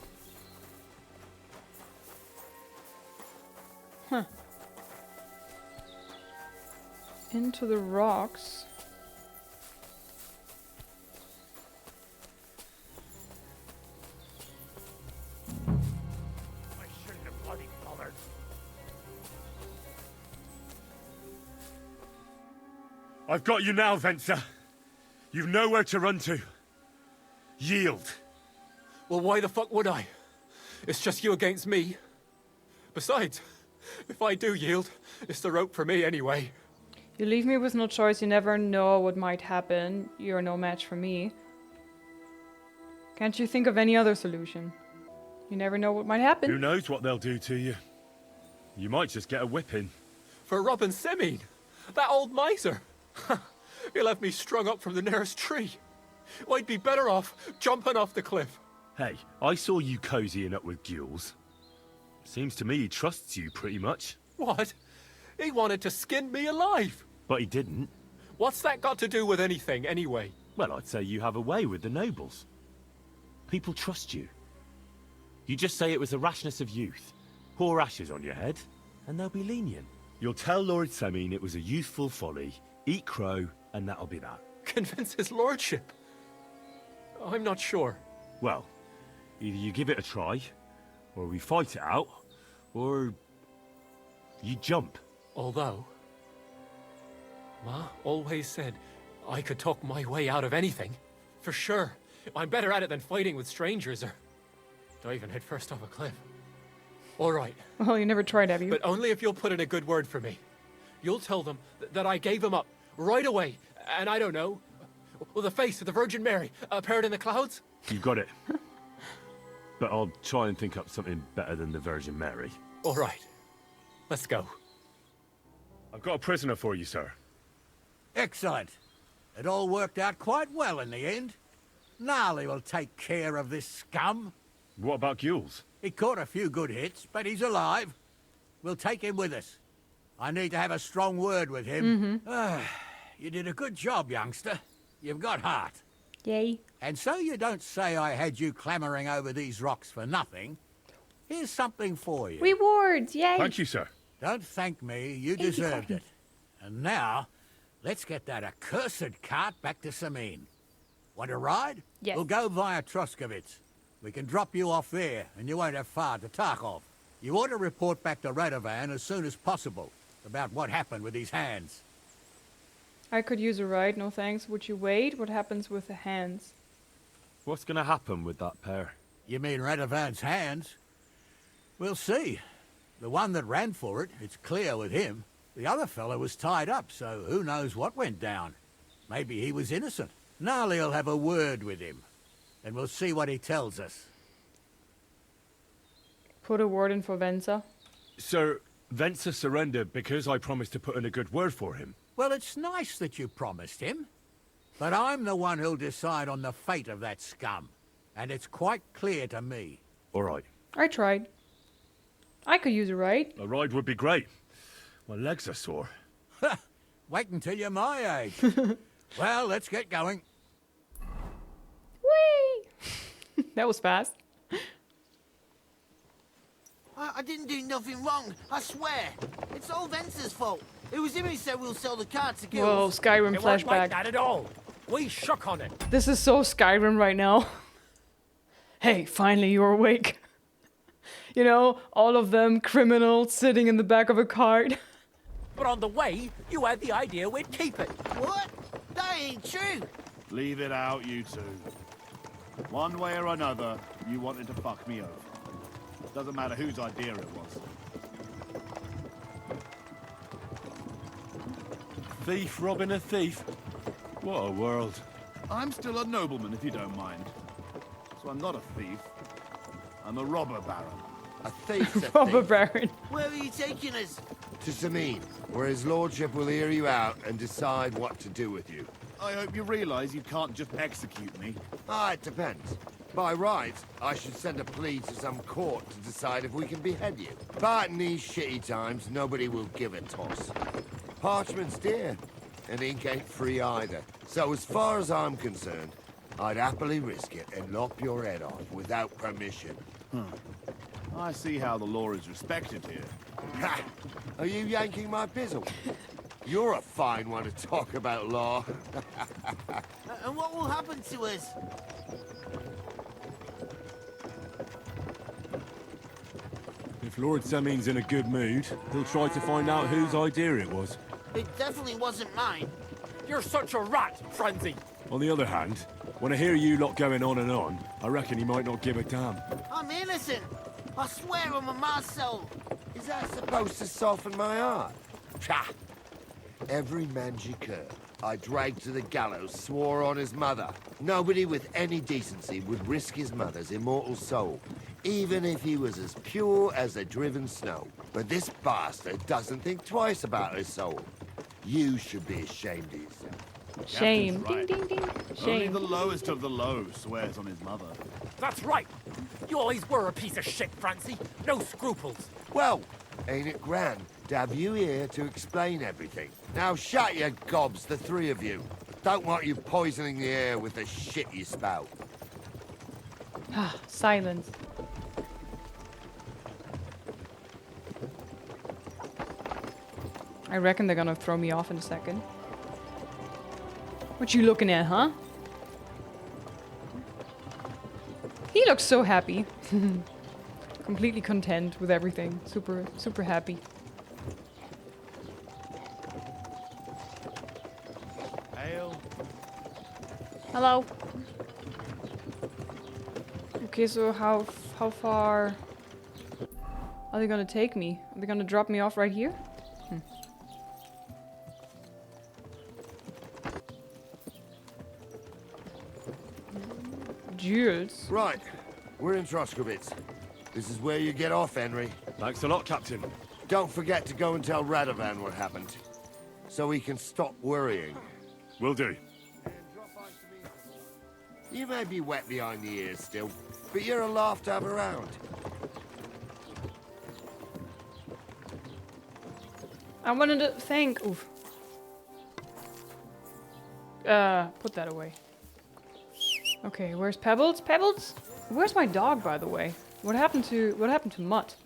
Huh. Into the rocks. I shouldn't have bloody bothered. I've got you now, Venser. You've nowhere to run to. Yield. Well, why the fuck would I? It's just you against me. Besides, if I do yield, it's the rope for me anyway. You leave me with no choice. You never know what might happen. You're no match for me. Can't you think of any other solution? You never know what might happen. Who knows what they'll do to you? You might just get a whipping. For robbing Semine, that old miser. He'll have me strung up from the nearest tree. I'd be better off jumping off the cliff. Hey, I saw you cozying up with Gules. Seems to me he trusts you pretty much. What? He wanted to skin me alive. But he didn't. What's that got to do with anything, anyway? Well, I'd say you have a way with the nobles. People trust you. You just say it was the rashness of youth. Pour ashes on your head, and they'll be lenient. You'll tell Lord Semine it was a youthful folly, eat crow, and that'll be that. Convince his lordship? I'm not sure. Well, either you give it a try, or we fight it out, or you jump. Although, Ma always said I could talk my way out of anything. For sure. I'm better at it than fighting with strangers or diving headfirst off a cliff. All right. Well, you never tried, have you? But only if you'll put in a good word for me. You'll tell them that I gave him up right away. And I don't know, with the face of the Virgin Mary appeared in the clouds? You got it. But I'll try and think up something better than the Virgin Mary. All right. Let's go. I've got a prisoner for you, sir. Excellent. It all worked out quite well in the end. Gnarly will take care of this scum. What about Gules? He caught a few good hits, but he's alive. We'll take him with us. I need to have a strong word with him. You did a good job, youngster. You've got heart. Yay. And so you don't say I had you clambering over these rocks for nothing. Here's something for you. Rewards, yay. Thank you, sir. Don't thank me, you deserved it. And now, let's get that accursed cart back to Semine. Want a ride? Yes. We'll go via Troskovitz. We can drop you off there, and you won't have far to Tarkov. You ought to report back to Radovan as soon as possible about what happened with these hands. I could use a ride, no thanks. Would you wait? What happens with the hands? What's gonna happen with that pair? You mean Radovan's hands? We'll see. The one that ran for it, it's clear with him. The other fellow was tied up, so who knows what went down. Maybe he was innocent. Gnarly'll have a word with him, and we'll see what he tells us. Put a word in for Venza. Sir, Venza surrendered because I promised to put in a good word for him. Well, it's nice that you promised him, but I'm the one who'll decide on the fate of that scum, and it's quite clear to me. All right. I tried. I could use a ride. A ride would be great. My legs are sore. Wait until you're my age. Well, let's get going. Whee! That was fast. I didn't do nothing wrong, I swear. It's all Vence's fault. It was him who said we'll sell the car to Guild. Whoa, Skyrim It weren't like flashback. that at all. We shook on it. This is so Skyrim right now. Hey, finally you're awake. You know, all of them criminals sitting in the back of a cart. But on the way, you had the idea we'd keep it. What? That ain't true. Leave it out, you two. One way or another, you wanted to fuck me over. Doesn't matter whose idea it was. Thief robbing a thief? What a world. I'm still a nobleman, if you don't mind. So I'm not a thief. I'm a robber baron. A thief's a Robber thief. Baron. Where are you taking us? To Sameen, where his lordship will hear you out and decide what to do with you. I hope you realize you can't just execute me. Ah, it depends. By rights, I should send a plea to some court to decide if we can behead you. But in these shitty times, nobody will give a toss. Parchment's dear, and ink ain't free either. So as far as I'm concerned, I'd happily risk it and lop your head off without permission. I see how the law is respected here. Ha! Are you yanking my pizzle? You're a fine one to talk about law. And what will happen to us? If Lord Sameen's in a good mood, he'll try to find out whose idea it was. It definitely wasn't mine. You're such a rat, Frenzy. On the other hand, when I hear you lot going on, I reckon he might not give a damn. I'm innocent. I swear on my soul. Is that supposed to soften my heart? Psha! Every mangy-cur I dragged to the gallows swore on his mother. Nobody with any decency would risk his mother's immortal soul, even if he was as pure as the driven snow. But this bastard doesn't think twice about his soul. You should be ashamed of yourself. Shame. Right. Ding, ding, ding. Only Shame. the lowest of the low swears on his mother. That's right. You always were a piece of shit, Francie. No scruples. Well, ain't it grand to have you here to explain everything? Now shut your gobs, the three of you. Don't want you poisoning the air with the shit you spout. Silence. I reckon they're gonna throw me off in a second. What you looking at, huh? He looks so happy. Completely content with everything. Super, super happy. Ale. Hello. Okay, so how far are they gonna take me? Are they gonna drop me off right here? Jules. Right, we're in Troskovitz. This is where you get off, Henry. Thanks a lot, Captain. Don't forget to go and tell Radovan what happened, so he can stop worrying. Will do. You may be wet behind the ears still, but you're a laugh to have around. I wanted to thank. Oof. Put that away. Okay, where's Pebbles? Pebbles? Where's my dog, by the way? What happened to Mutt?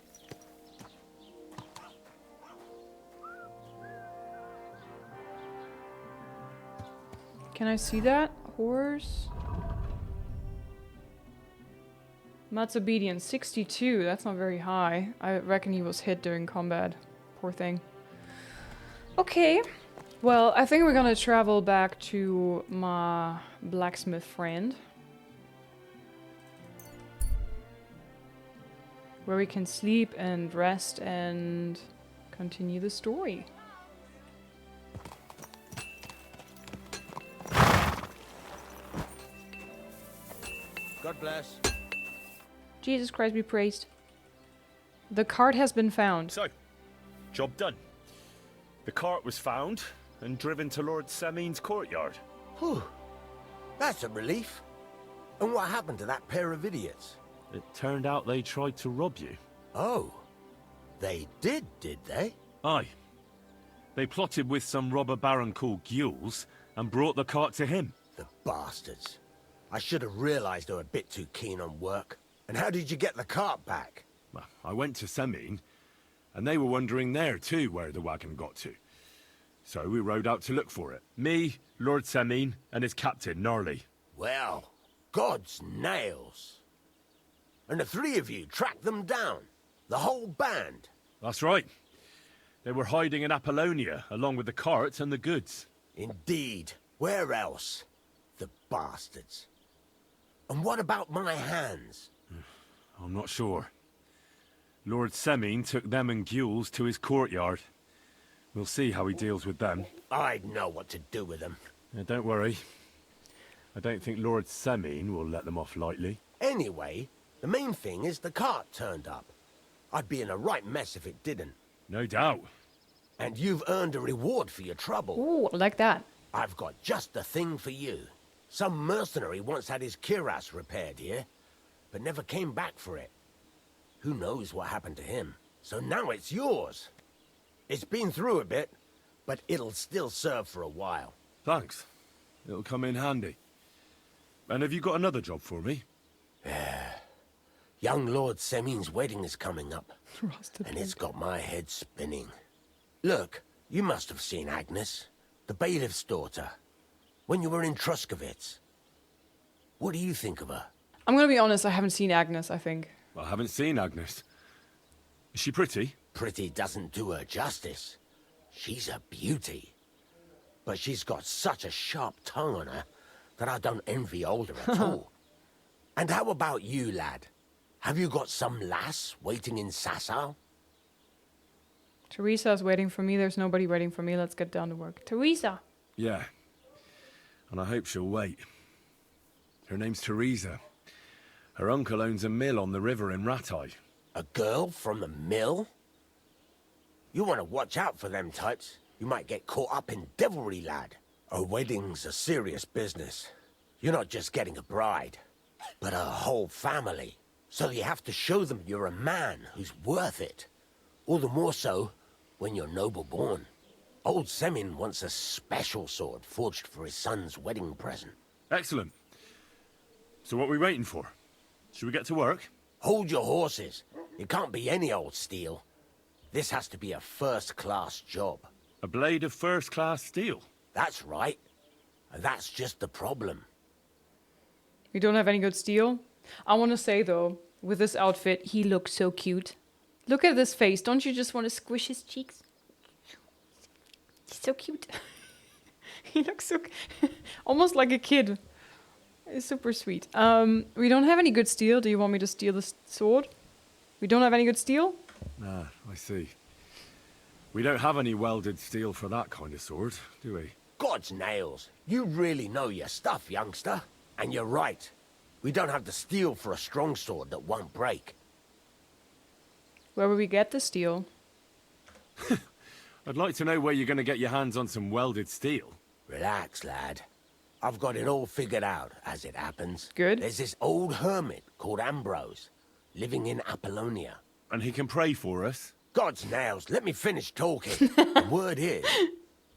Can I see that? Horse? Matt's obedience, 62. That's not very high. I reckon he was hit during combat. Poor thing. Okay. Well, I think we're gonna travel back to my blacksmith friend. Where we can sleep and rest and continue the story. God bless. Jesus Christ be praised. The cart has been found. So, job done. The cart was found and driven to Lord Semin's courtyard. Whew. That's a relief. And what happened to that pair of idiots? It turned out they tried to rob you. Oh. They did they? Aye. They plotted with some robber baron called Gules and brought the cart to him. The bastards. I should have realized they were a bit too keen on work. And how did you get the cart back? Well, I went to Semin, and they were wondering there too where the wagon got to. So we rode out to look for it. Me, Lord Semin, and his captain, Gnarly. Well, God's nails. And the three of you tracked them down? The whole band? That's right. They were hiding in Apollonia, along with the cart and the goods. Indeed. Where else? The bastards. And what about my hands? I'm not sure. Lord Semin took them and Gules to his courtyard. We'll see how he deals with them. I'd know what to do with them. Don't worry. I don't think Lord Semin will let them off lightly. Anyway, the main thing is the cart turned up. I'd be in a right mess if it didn't. No doubt. And you've earned a reward for your trouble. Ooh, I like that. I've got just the thing for you. Some mercenary once had his cuirass repaired here, but never came back for it. Who knows what happened to him? So now it's yours. It's been through a bit, but it'll still serve for a while. Thanks. It'll come in handy. And have you got another job for me? Young Lord Semin's wedding is coming up, and it's got my head spinning. Look, you must have seen Agnes, the bailiff's daughter, when you were in Truskovitz. What do you think of her? I'm gonna be honest, I haven't seen Agnes, I think. I haven't seen Agnes. Is she pretty? Pretty doesn't do her justice. She's a beauty. But she's got such a sharp tongue on her that I don't envy older at all. And how about you, lad? Have you got some lass waiting in Sasau? Teresa's waiting for me. There's nobody waiting for me. Let's get down to work. Teresa! Yeah. And I hope she'll wait. Her name's Teresa. Her uncle owns a mill on the river in Ratai. A girl from the mill? You want to watch out for them types. You might get caught up in devilry, lad. A wedding's a serious business. You're not just getting a bride, but a whole family. So you have to show them you're a man who's worth it. All the more so when you're noble-born. Old Semin wants a special sword forged for his son's wedding present. Excellent. So what are we waiting for? Should we get to work? Hold your horses. It can't be any old steel. This has to be a first-class job. A blade of first-class steel? That's right. And that's just the problem. We don't have any good steel? I want to say, though, with this outfit, he looks so cute. Look at this face. Don't you just want to squish his cheeks? He's so cute. He looks so... almost like a kid. It's super sweet. We don't have any good steel. Do you want me to steal the sword? We don't have any good steel? Ah, I see. We don't have any welded steel for that kind of sword, do we? God's nails. You really know your stuff, youngster. And you're right. We don't have the steel for a strong sword that won't break. Where will we get the steel? I'd like to know where you're going to get your hands on some welded steel. Relax, lad. I've got it all figured out, as it happens. Good. There's this old hermit called Ambrose, living in Apollonia. And he can pray for us? God's nails, let me finish talking. The word is,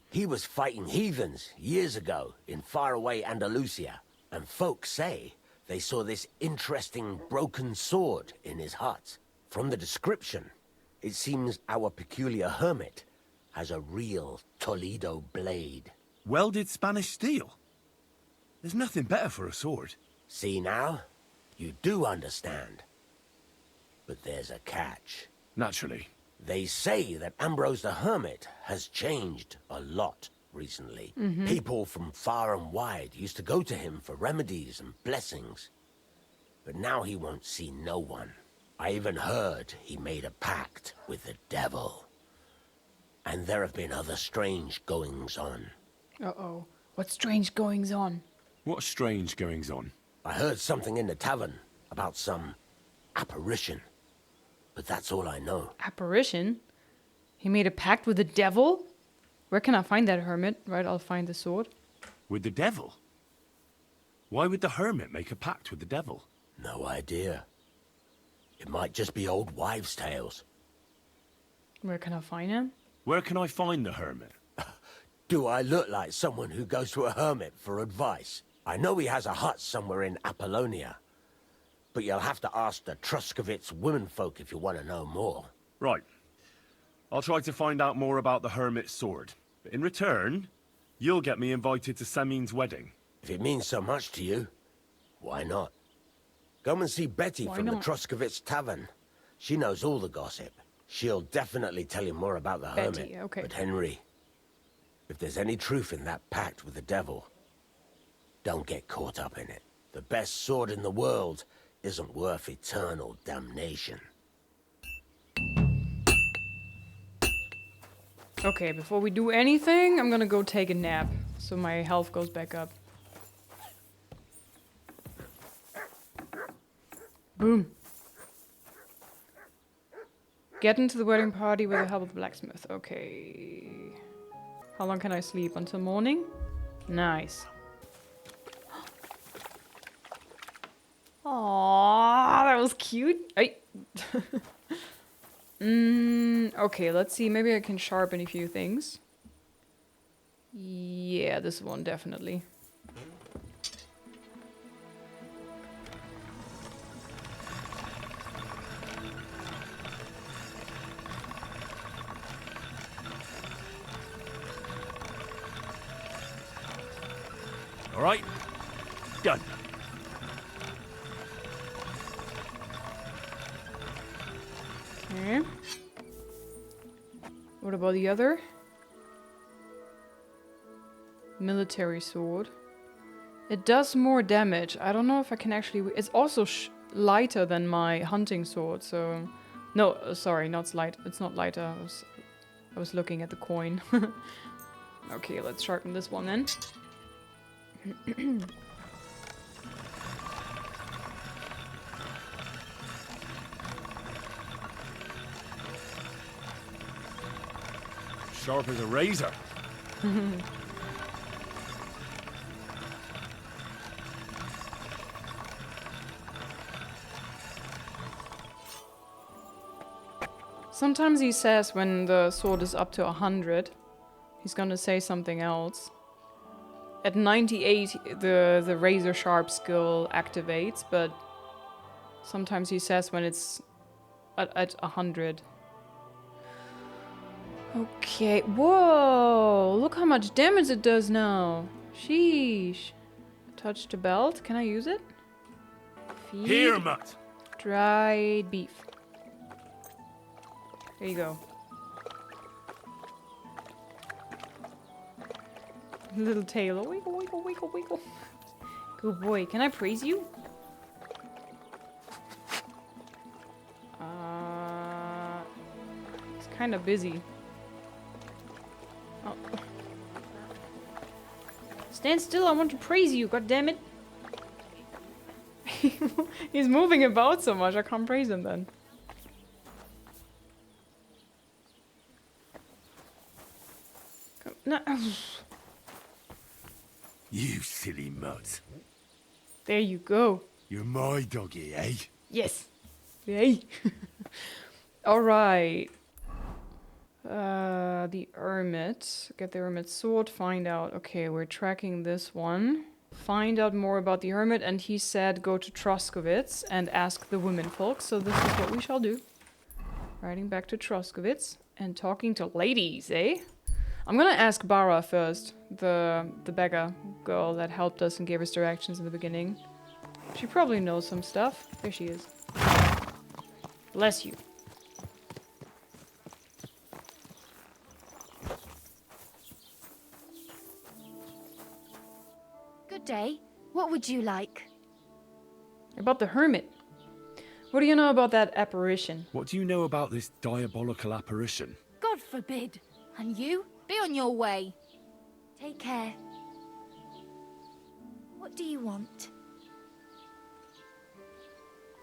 he was fighting heathens years ago in faraway Andalusia. And folks say they saw this interesting broken sword in his hut. From the description, it seems our peculiar hermit has a real Toledo blade. Welded Spanish steel? There's nothing better for a sword. See now? You do understand. But there's a catch. Naturally. They say that Ambrose the Hermit has changed a lot recently. Mhm. People from far and wide used to go to him for remedies and blessings. But now he won't see no one. I even heard he made a pact with the devil. And there have been other strange goings-on. Uh-oh. What strange goings on? What strange goings-on? I heard something in the tavern about some apparition. But that's all I know. Apparition? He made a pact with the devil? Where can I find that hermit? Right, I'll find the sword. With the devil? Why would the hermit make a pact with the devil? No idea. It might just be old wives' tales. Where can I find him? Where can I find the hermit? Do I look like someone who goes to a hermit for advice? I know he has a hut somewhere in Apollonia. But you'll have to ask the Truskovitz womenfolk if you want to know more. Right. I'll try to find out more about the hermit's sword. But in return, you'll get me invited to Samin's wedding. If it means so much to you, why not? Come and see Betty Why from not? the Truskovitz tavern. She knows all the gossip. She'll definitely tell you more about the Betty, hermit. okay. But Henry, if there's any truth in that pact with the devil, don't get caught up in it. The best sword in the world isn't worth eternal damnation. Okay, before we do anything, I'm gonna go take a nap. So my health goes back up. Boom. Get into the wedding party with the help of the blacksmith. Okay. How long can I sleep? Until morning? Nice. Aww, that was cute. Ay. Okay, let's see. Maybe I can sharpen a few things. Yeah, this one definitely. All right. Done. Okay. What about the other? Military sword. It does more damage. I don't know if I can actually... It's also lighter than my hunting sword, so... No, sorry, not light. It's not lighter. I was looking at the coin. Okay, let's sharpen this one then. Sharp as a razor. Sometimes he says when the sword is up to 100, he's gonna say something else. At 98, the razor sharp skill activates, but sometimes he says when it's at 100. Okay, whoa! Look how much damage it does now. Sheesh. Touch the belt. Can I use it? Feed. Here, Mutt. Dried beef. There you go. Little tail. Wiggle, wiggle, wiggle, wiggle. Good boy. Can I praise you? It's kind of busy. Oh. Stand still, I want to praise you, god damn it. He's moving about so much, I can't praise him then. No. You silly mutt. There you go. You're my doggy, eh? Yes. Yay. Alright. The Hermit. Get the Hermit's sword, find out. Okay, we're tracking this one. Find out more about the Hermit, and he said go to Truskovitz and ask the womenfolk, so this is what we shall do. Riding back to Truskovitz and talking to ladies, eh? I'm gonna ask Bara first, the beggar girl that helped us and gave us directions in the beginning. She probably knows some stuff. There she is. Bless you. Good day. What would you like? About the hermit. What do you know about that apparition? What do you know about this diabolical apparition? God forbid. And you? Be on your way. Take care. What do you want?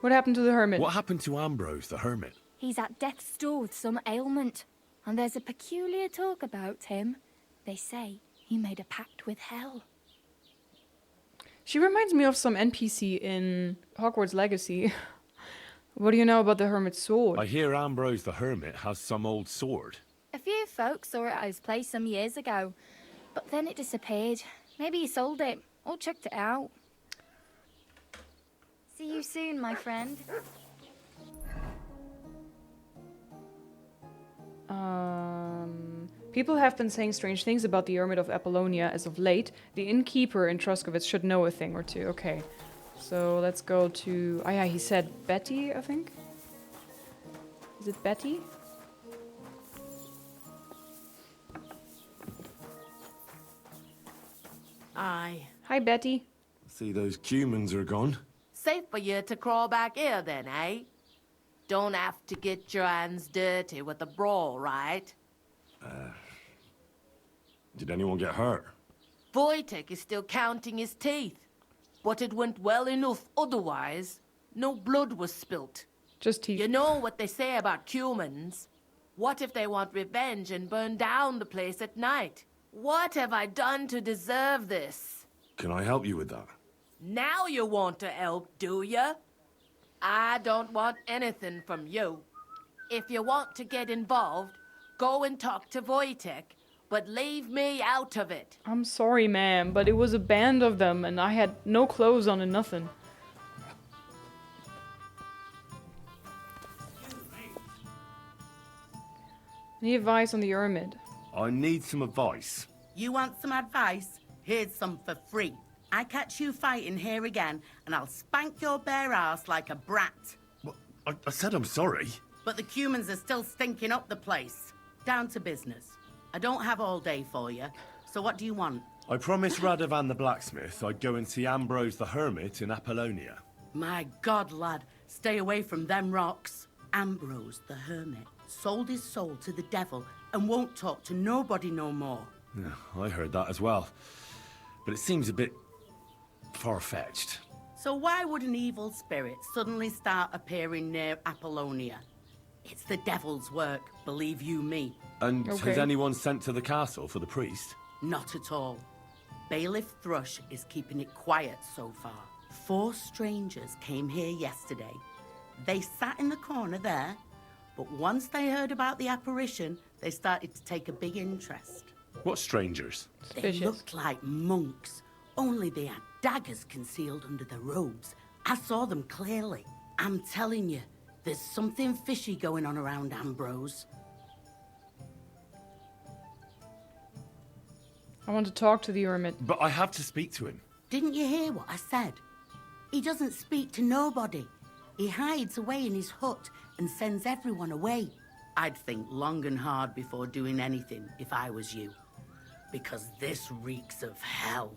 What happened to the hermit? What happened to Ambrose, the hermit? He's at death's door with some ailment. And there's a peculiar talk about him. They say he made a pact with hell. She reminds me of some NPC in Hogwarts Legacy. What do you know about the hermit's sword? I hear Ambrose the hermit has some old sword. A few folks saw it at his place some years ago. But then it disappeared. Maybe he sold it or chucked it out. See you soon, my friend. People have been saying strange things about the Hermit of Apollonia as of late. The innkeeper in Truskovitz should know a thing or two. Okay, so let's go to... Oh yeah, he said Betty, I think? Is it Betty? Aye. Hi, Betty. See, those humans are gone. Safe for you to crawl back here then, eh? Don't have to get your hands dirty with the brawl, right? Did anyone get hurt? Wojtek is still counting his teeth. But it went well enough otherwise. No blood was spilt. Just teeth. You know what they say about humans. What if they want revenge and burn down the place at night? What have I done to deserve this? Can I help you with that? Now you want to help, do you? I don't want anything from you. If you want to get involved, go and talk to Wojtek, but leave me out of it. I'm sorry, ma'am, but it was a band of them and I had no clothes on and nothing. Any advice on the hermit? I need some advice. You want some advice? Here's some for free. I catch you fighting here again, and I'll spank your bare ass like a brat. Well, I said I'm sorry. But the humans are still stinking up the place. Down to business. I don't have all day for you, so what do you want? I promised Radovan the blacksmith I'd go and see Ambrose the hermit in Apollonia. My God, lad, stay away from them rocks. Ambrose the hermit sold his soul to the devil and won't talk to nobody no more. Yeah, I heard that as well. But it seems a bit far-fetched. So why would an evil spirit suddenly start appearing near Apollonia? It's the devil's work, believe you me. And has anyone sent to the castle for the priest? Not at all. Bailiff Thrush is keeping it quiet so far. 4 strangers came here yesterday. They sat in the corner there, but once they heard about the apparition, they started to take a big interest. What strangers? They looked like monks, only they had daggers concealed under their robes. I saw them clearly. I'm telling you, there's something fishy going on around Ambrose. I want to talk to the hermit. But I have to speak to him. Didn't you hear what I said? He doesn't speak to nobody. He hides away in his hut and sends everyone away. I'd think long and hard before doing anything if I was you. Because this reeks of hell.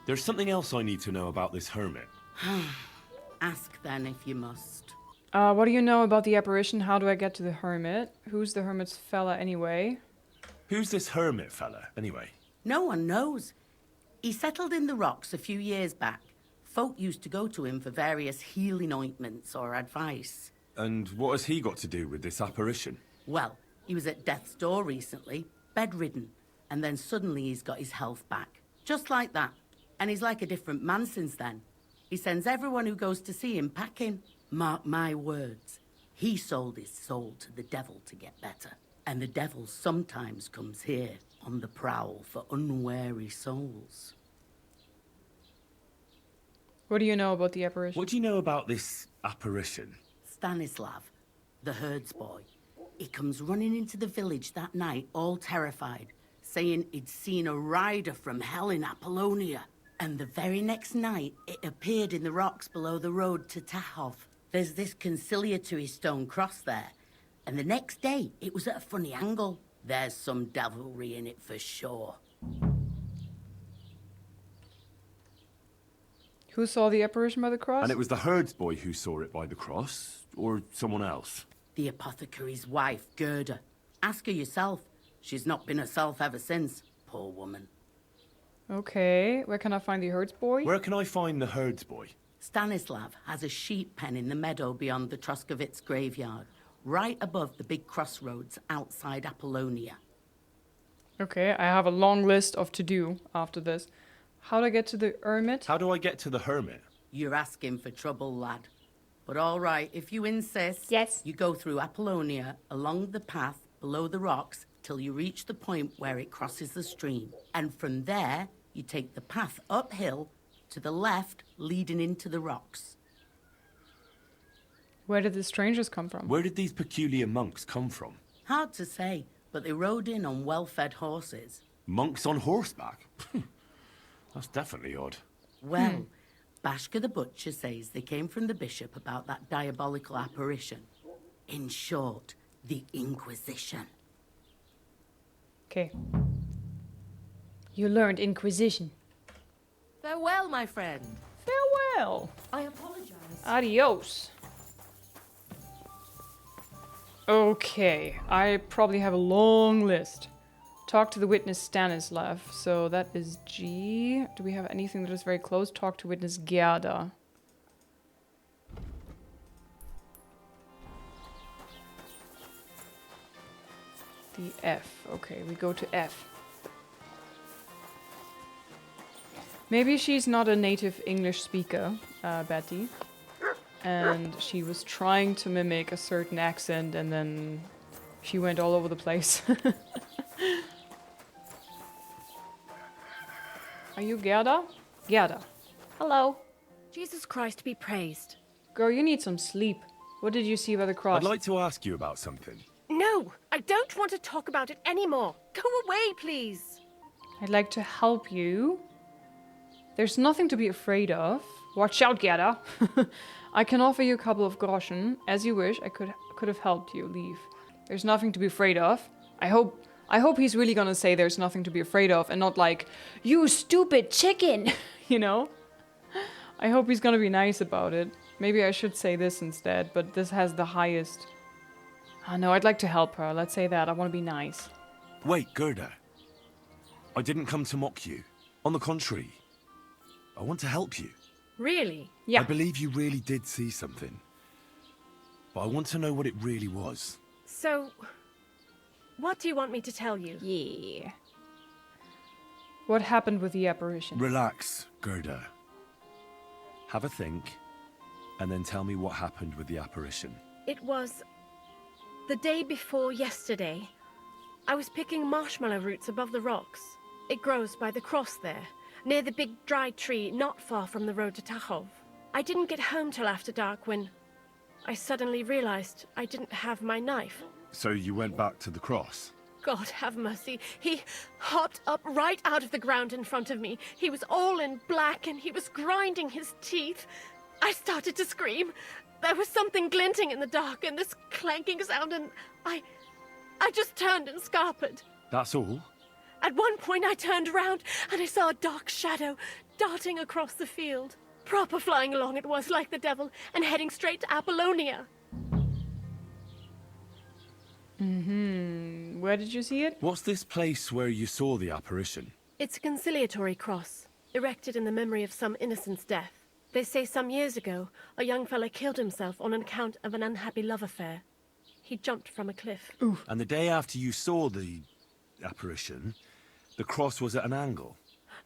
There's something else I need to know about this hermit. Ask then if you must. What do you know about the apparition? How do I get to the hermit? Who's the hermit's fella anyway? Who's this hermit fella, anyway? No one knows. He settled in the rocks a few years back. Folk used to go to him for various healing ointments or advice. And what has he got to do with this apparition? Well, he was at death's door recently, bedridden, and then suddenly he's got his health back. Just like that. And he's like a different man since then. He sends everyone who goes to see him packing. Mark my words. He sold his soul to the devil to get better. And the devil sometimes comes here on the prowl for unwary souls. What do you know about the apparition? What do you know about this apparition? Stanislav, the herds boy. He comes running into the village that night, all terrified, saying he'd seen a rider from hell in Apollonia. And the very next night, it appeared in the rocks below the road to Tahov. There's this conciliatory stone cross there. And the next day, it was at a funny angle. There's some devilry in it for sure. Who saw the apparition by the cross? And it was the herds boy who saw it by the cross, or someone else? The apothecary's wife, Gerda. Ask her yourself. She's not been herself ever since, poor woman. Okay, where can I find the herds boy? Where can I find the herds boy? Stanislav has a sheep pen in the meadow beyond the Troskovitz graveyard, right above the big crossroads outside Apollonia. Okay, I have a long list of to-do after this. How do I get to the hermit? How do I get to the hermit? You're asking for trouble, lad. But all right, if you insist, yes, you go through Apollonia, along the path below the rocks, till you reach the point where it crosses the stream. And from there, you take the path uphill to the left, leading into the rocks. Where did the strangers come from? Where did these peculiar monks come from? Hard to say, but they rode in on well-fed horses. Monks on horseback? That's definitely odd. Well, Bashka the Butcher says they came from the bishop about that diabolical apparition. In short, the Inquisition. Okay. You learned Inquisition. Farewell, my friend. Farewell. I apologize. Adios. Okay, I probably have a long list. Talk to the witness Stanislav, so that is G. Do we have anything that is very close? Talk to witness Gerda. The F. Okay, we go to F. Maybe she's not a native English speaker, Betty. And she was trying to mimic a certain accent and then she went all over the place. Are you Gerda? Gerda. Hello. Jesus Christ be praised. Girl, you need some sleep. What did you see by the cross? I'd like to ask you about something. No, I don't want to talk about it anymore. Go away, please. I'd like to help you. There's nothing to be afraid of. Watch out, Gerda. I can offer you a couple of groschen. As you wish, I could have helped you leave. There's nothing to be afraid of. I hope he's really gonna say there's nothing to be afraid of and not like, you stupid chicken, you know? I hope he's gonna be nice about it. Maybe I should say this instead, but this has the highest. Oh no, I'd like to help her. Let's say that. I want to be nice. Wait, Gerda. I didn't come to mock you. On the contrary, I want to help you. Really? Yeah. I believe you really did see something. But I want to know what it really was. So, what do you want me to tell you? Yeah. What happened with the apparition? Relax, Gerda. Have a think, and then tell me what happened with the apparition. It was the day before yesterday. I was picking marshmallow roots above the rocks. It grows by the cross there, near the big dry tree not far from the road to Tahov. I didn't get home till after dark when I suddenly realized I didn't have my knife. So you went back to the cross? God have mercy. He hopped up right out of the ground in front of me. He was all in black and he was grinding his teeth. I started to scream. There was something glinting in the dark and this clanking sound and I just turned and scarpered. That's all? At one point I turned around and I saw a dark shadow darting across the field. Proper flying along it was like the devil and heading straight to Apollonia. Where did you see it? What's this place where you saw the apparition? It's a conciliatory cross, erected in the memory of some innocent's death. They say some years ago, a young fella killed himself on account of an unhappy love affair. He jumped from a cliff. Ooh. And the day after you saw the apparition, the cross was at an angle.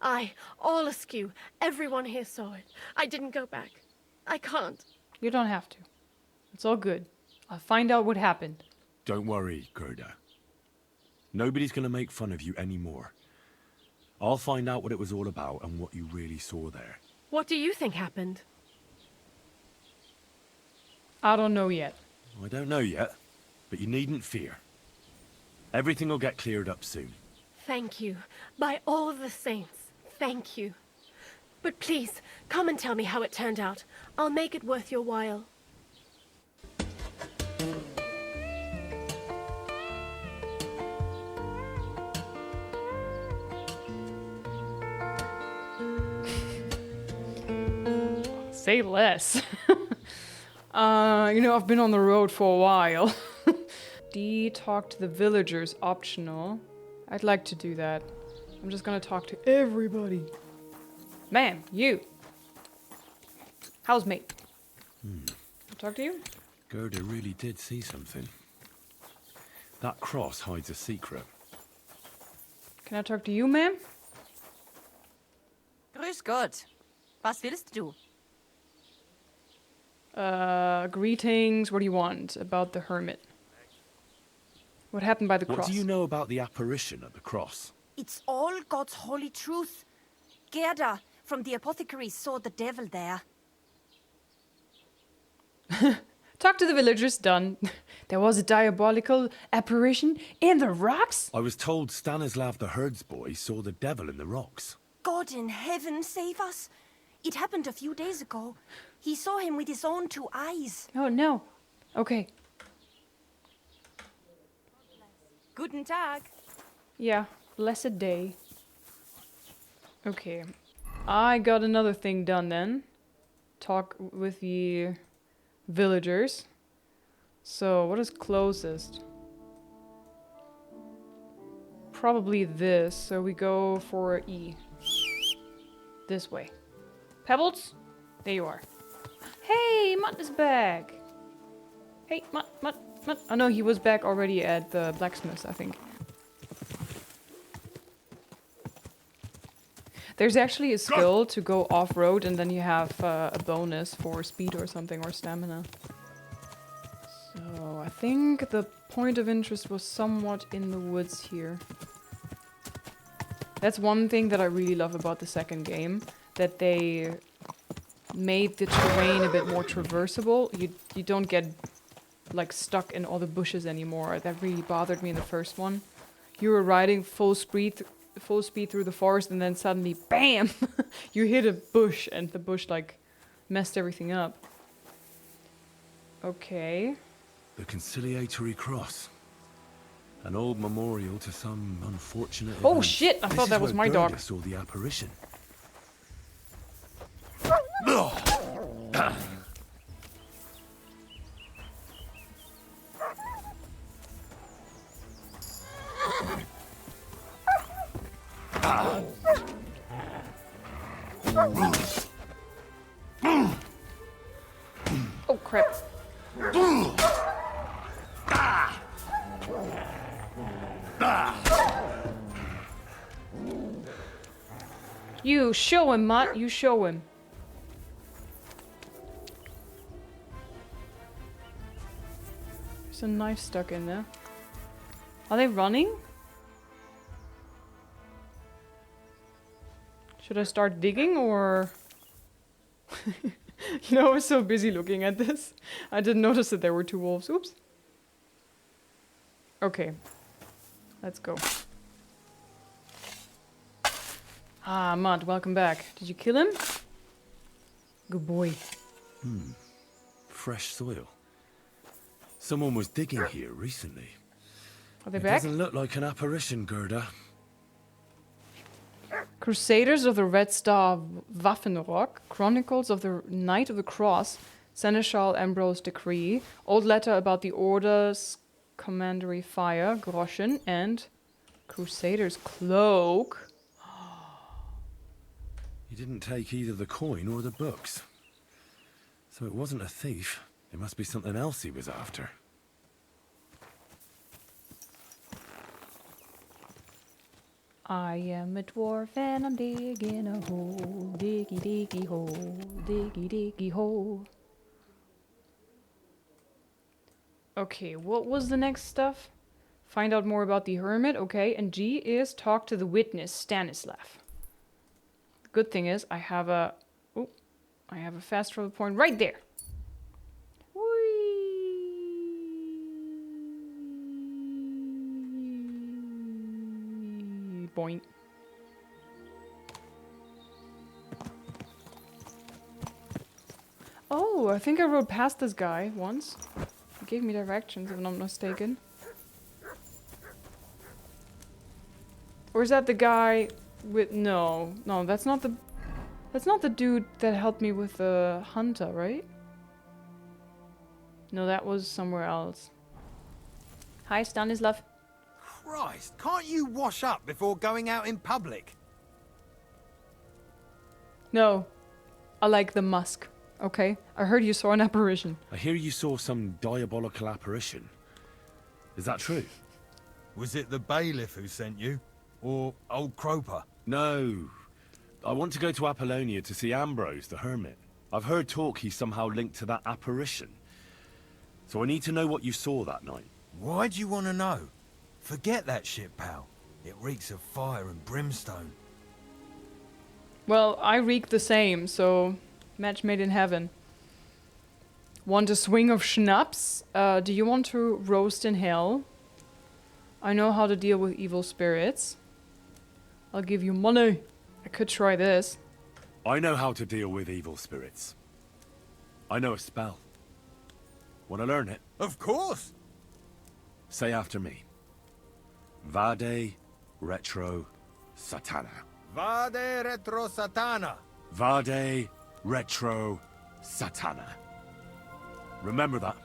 Aye, all askew. Everyone here saw it. I didn't go back. I can't. You don't have to. It's all good. I'll find out what happened. Don't worry, Gerda. Nobody's gonna make fun of you anymore. I'll find out what it was all about and what you really saw there. What do you think happened? I don't know yet. I don't know yet, but you needn't fear. Everything will get cleared up soon. Thank you. By all the saints, thank you. But please, come and tell me how it turned out. I'll make it worth your while. Say less. You know, I've been on the road for a while. D, talk to the villagers, optional. I'd like to do that. I'm just gonna talk to everybody. Ma'am, you. Housemate. Talk to you? Gerda really did see something. That cross hides a secret. Can I talk to you, ma'am? Grüß Gott. Was willst du? Greetings. What do you want about the hermit? What happened by the cross? What do you know about the apparition at the cross? It's all God's holy truth. Gerda from the apothecary saw the devil there. Talk to the villagers, done. There was a diabolical apparition in the rocks? I was told Stanislav the herdsboy saw the devil in the rocks. God in heaven save us. It happened a few days ago. He saw him with his own 2 eyes. Oh, no. Okay. Guten Tag. Yeah, blessed day. Okay. I got another thing done then. Talk with the villagers. So, what is closest? Probably this. So we go for E. This way. Pebbles? There you are. Hey, Mutt is back. Hey, Mutt. Oh no, he was back already at the Blacksmiths, I think. There's actually a skill to go off-road and then you have a bonus for speed or something, or stamina. So, I think the point of interest was somewhat in the woods here. That's one thing that I really love about the second game, that they made the terrain a bit more traversable. You don't get like stuck in all the bushes anymore. That really bothered me in the first one. You were riding full speed through the forest and then suddenly, BAM! You hit a bush and the bush like messed everything up. Okay. The conciliatory cross. An old memorial to some unfortunate Oh event. shit! I thought that was my Gerda dog. saw the apparition. Oh crap. You show him, Mutt. You show him. There's a knife stuck in there. Are they running? Should I start digging or... You know, I was so busy looking at this. I didn't notice that there were 2 wolves. Oops. Okay. Let's go. Ah, Mutt, welcome back. Did you kill him? Good boy. Fresh soil. Someone was digging here recently. Are they It back? doesn't look like an apparition, Gerda. Crusaders of the Red Star Waffenrock, Chronicles of the Knight of the Cross, Seneschal Ambrose Decree, Old Letter about the Order's Commandery Fire, Groschen, and Crusader's Cloak. He didn't take either the coin or the books. So it wasn't a thief. It must be something else he was after. I am a dwarf and I'm digging a hole, diggy diggy hole, diggy diggy hole. Okay, what was the next stuff? Find out more about the hermit, okay, and G is talk to the witness, Stanislav. Good thing is I have a fast travel point right there. Boink. Oh, I think I rode past this guy once. He gave me directions, if I'm not mistaken. Or is that the guy with... No, that's not the... That's not the dude that helped me with the hunter, right? No, that was somewhere else. Hi, Stanislav. Christ, can't you wash up before going out in public? No, I like the musk. Okay, I heard you saw an apparition. I hear you saw some diabolical apparition. Is that true? Was it the bailiff who sent you? Or old Croper? No. I want to go to Apollonia to see Ambrose, the hermit. I've heard talk he's somehow linked to that apparition. So I need to know what you saw that night. Why do you want to know? Forget that shit, pal. It reeks of fire and brimstone. Well, I reek the same, so match made in heaven. Want a swing of schnapps? Do you want to roast in hell? I know how to deal with evil spirits. I'll give you money. I could try this. I know how to deal with evil spirits. I know a spell. Want to learn it? Of course! Say after me. Vade retro satana. Vade retro satana. Vade retro satana. Remember that.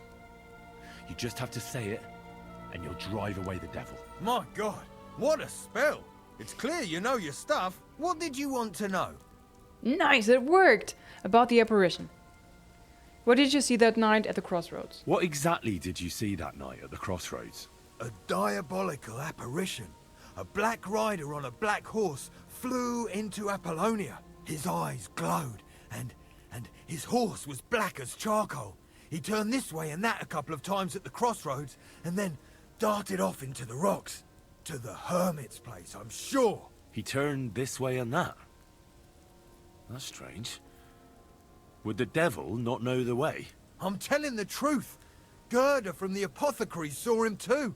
You just have to say it, and you'll drive away the devil. My God, what a spell! It's clear you know your stuff. What did you want to know? Nice, it worked! About the apparition. What did you see that night at the crossroads? What exactly did you see that night at the crossroads? A diabolical apparition. A black rider on a black horse flew into Apollonia. His eyes glowed, and his horse was black as charcoal. He turned this way and that a couple of times at the crossroads, and then darted off into the rocks. To the hermit's place, I'm sure. He turned this way and that? That's strange. Would the devil not know the way? I'm telling the truth. Gerda from the apothecary saw him too.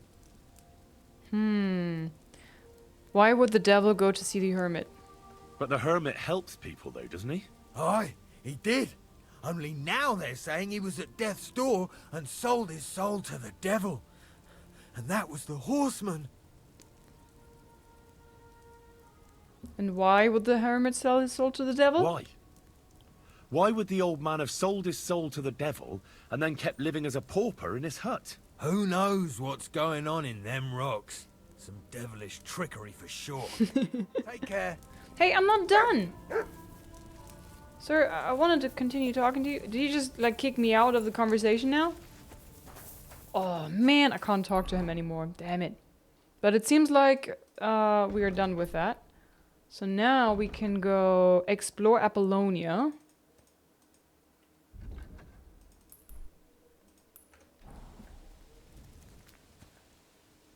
Why would the devil go to see the hermit? But the hermit helps people though, doesn't he? Aye, he did. Only now they're saying he was at death's door and sold his soul to the devil. And that was the horseman. And why would the hermit sell his soul to the devil? Why? Why would the old man have sold his soul to the devil and then kept living as a pauper in his hut? Who knows what's going on in them rocks? Some devilish trickery for sure. Take care. Hey, I'm not done! Sir, I wanted to continue talking to you. Did you just, like, kick me out of the conversation now? Oh, man, I can't talk to him anymore. Damn it. But it seems like we are done with that. So now we can go explore Apollonia.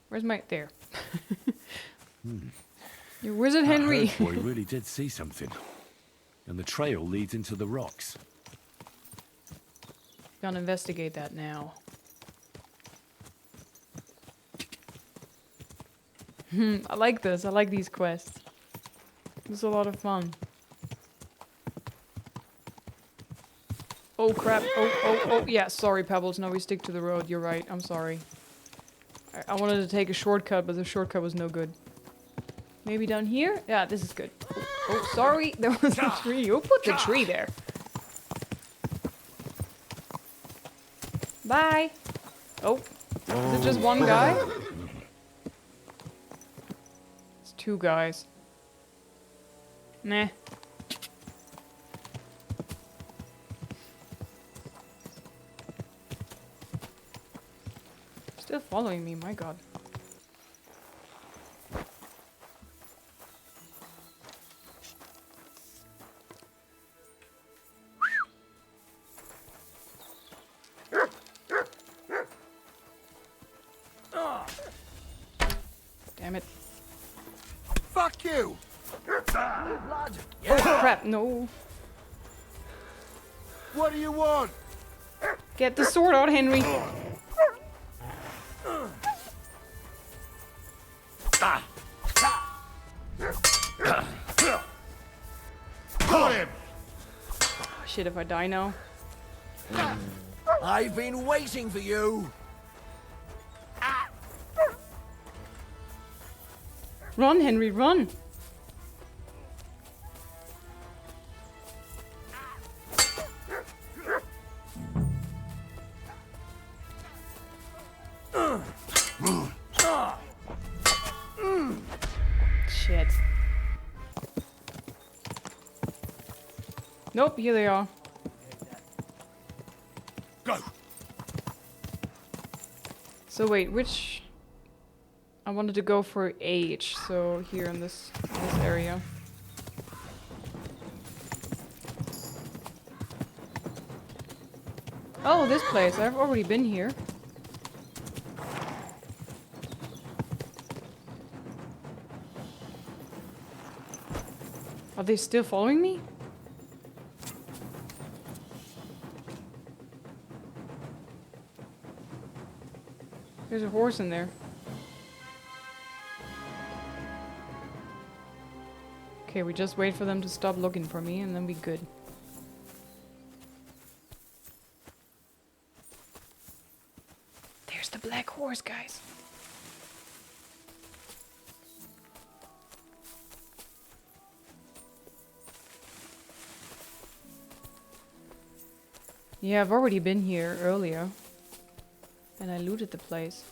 Where's my... There. Your wizard Henry. That herd boy really did see something. And the trail leads into the rocks. Gonna investigate that now. I like this. I like these quests. This is a lot of fun. Oh crap. Oh. Yeah, sorry, Pebbles. No, we stick to the road. You're right. I'm sorry. I wanted to take a shortcut, but the shortcut was no good. Maybe down here? Yeah, this is good. Oh, sorry. There was a tree. Who put the tree there? Bye. Oh. Is it just one guy? It's two guys. Nah. Still following me, my god. Damn it. Fuck you! Oh crap, no. What do you want? Get the sword out, Henry. Shit, if I die now. I've been waiting for you. Run, Henry, run! Shit. Nope, here they are. Go. So wait, which... I wanted to go for H, so here in this area. Oh, this place. I've already been here. Are they still following me? There's a horse in there. Okay, we just wait for them to stop looking for me and then be good. There's the black horse, guys. Yeah, I've already been here earlier. And I looted the place.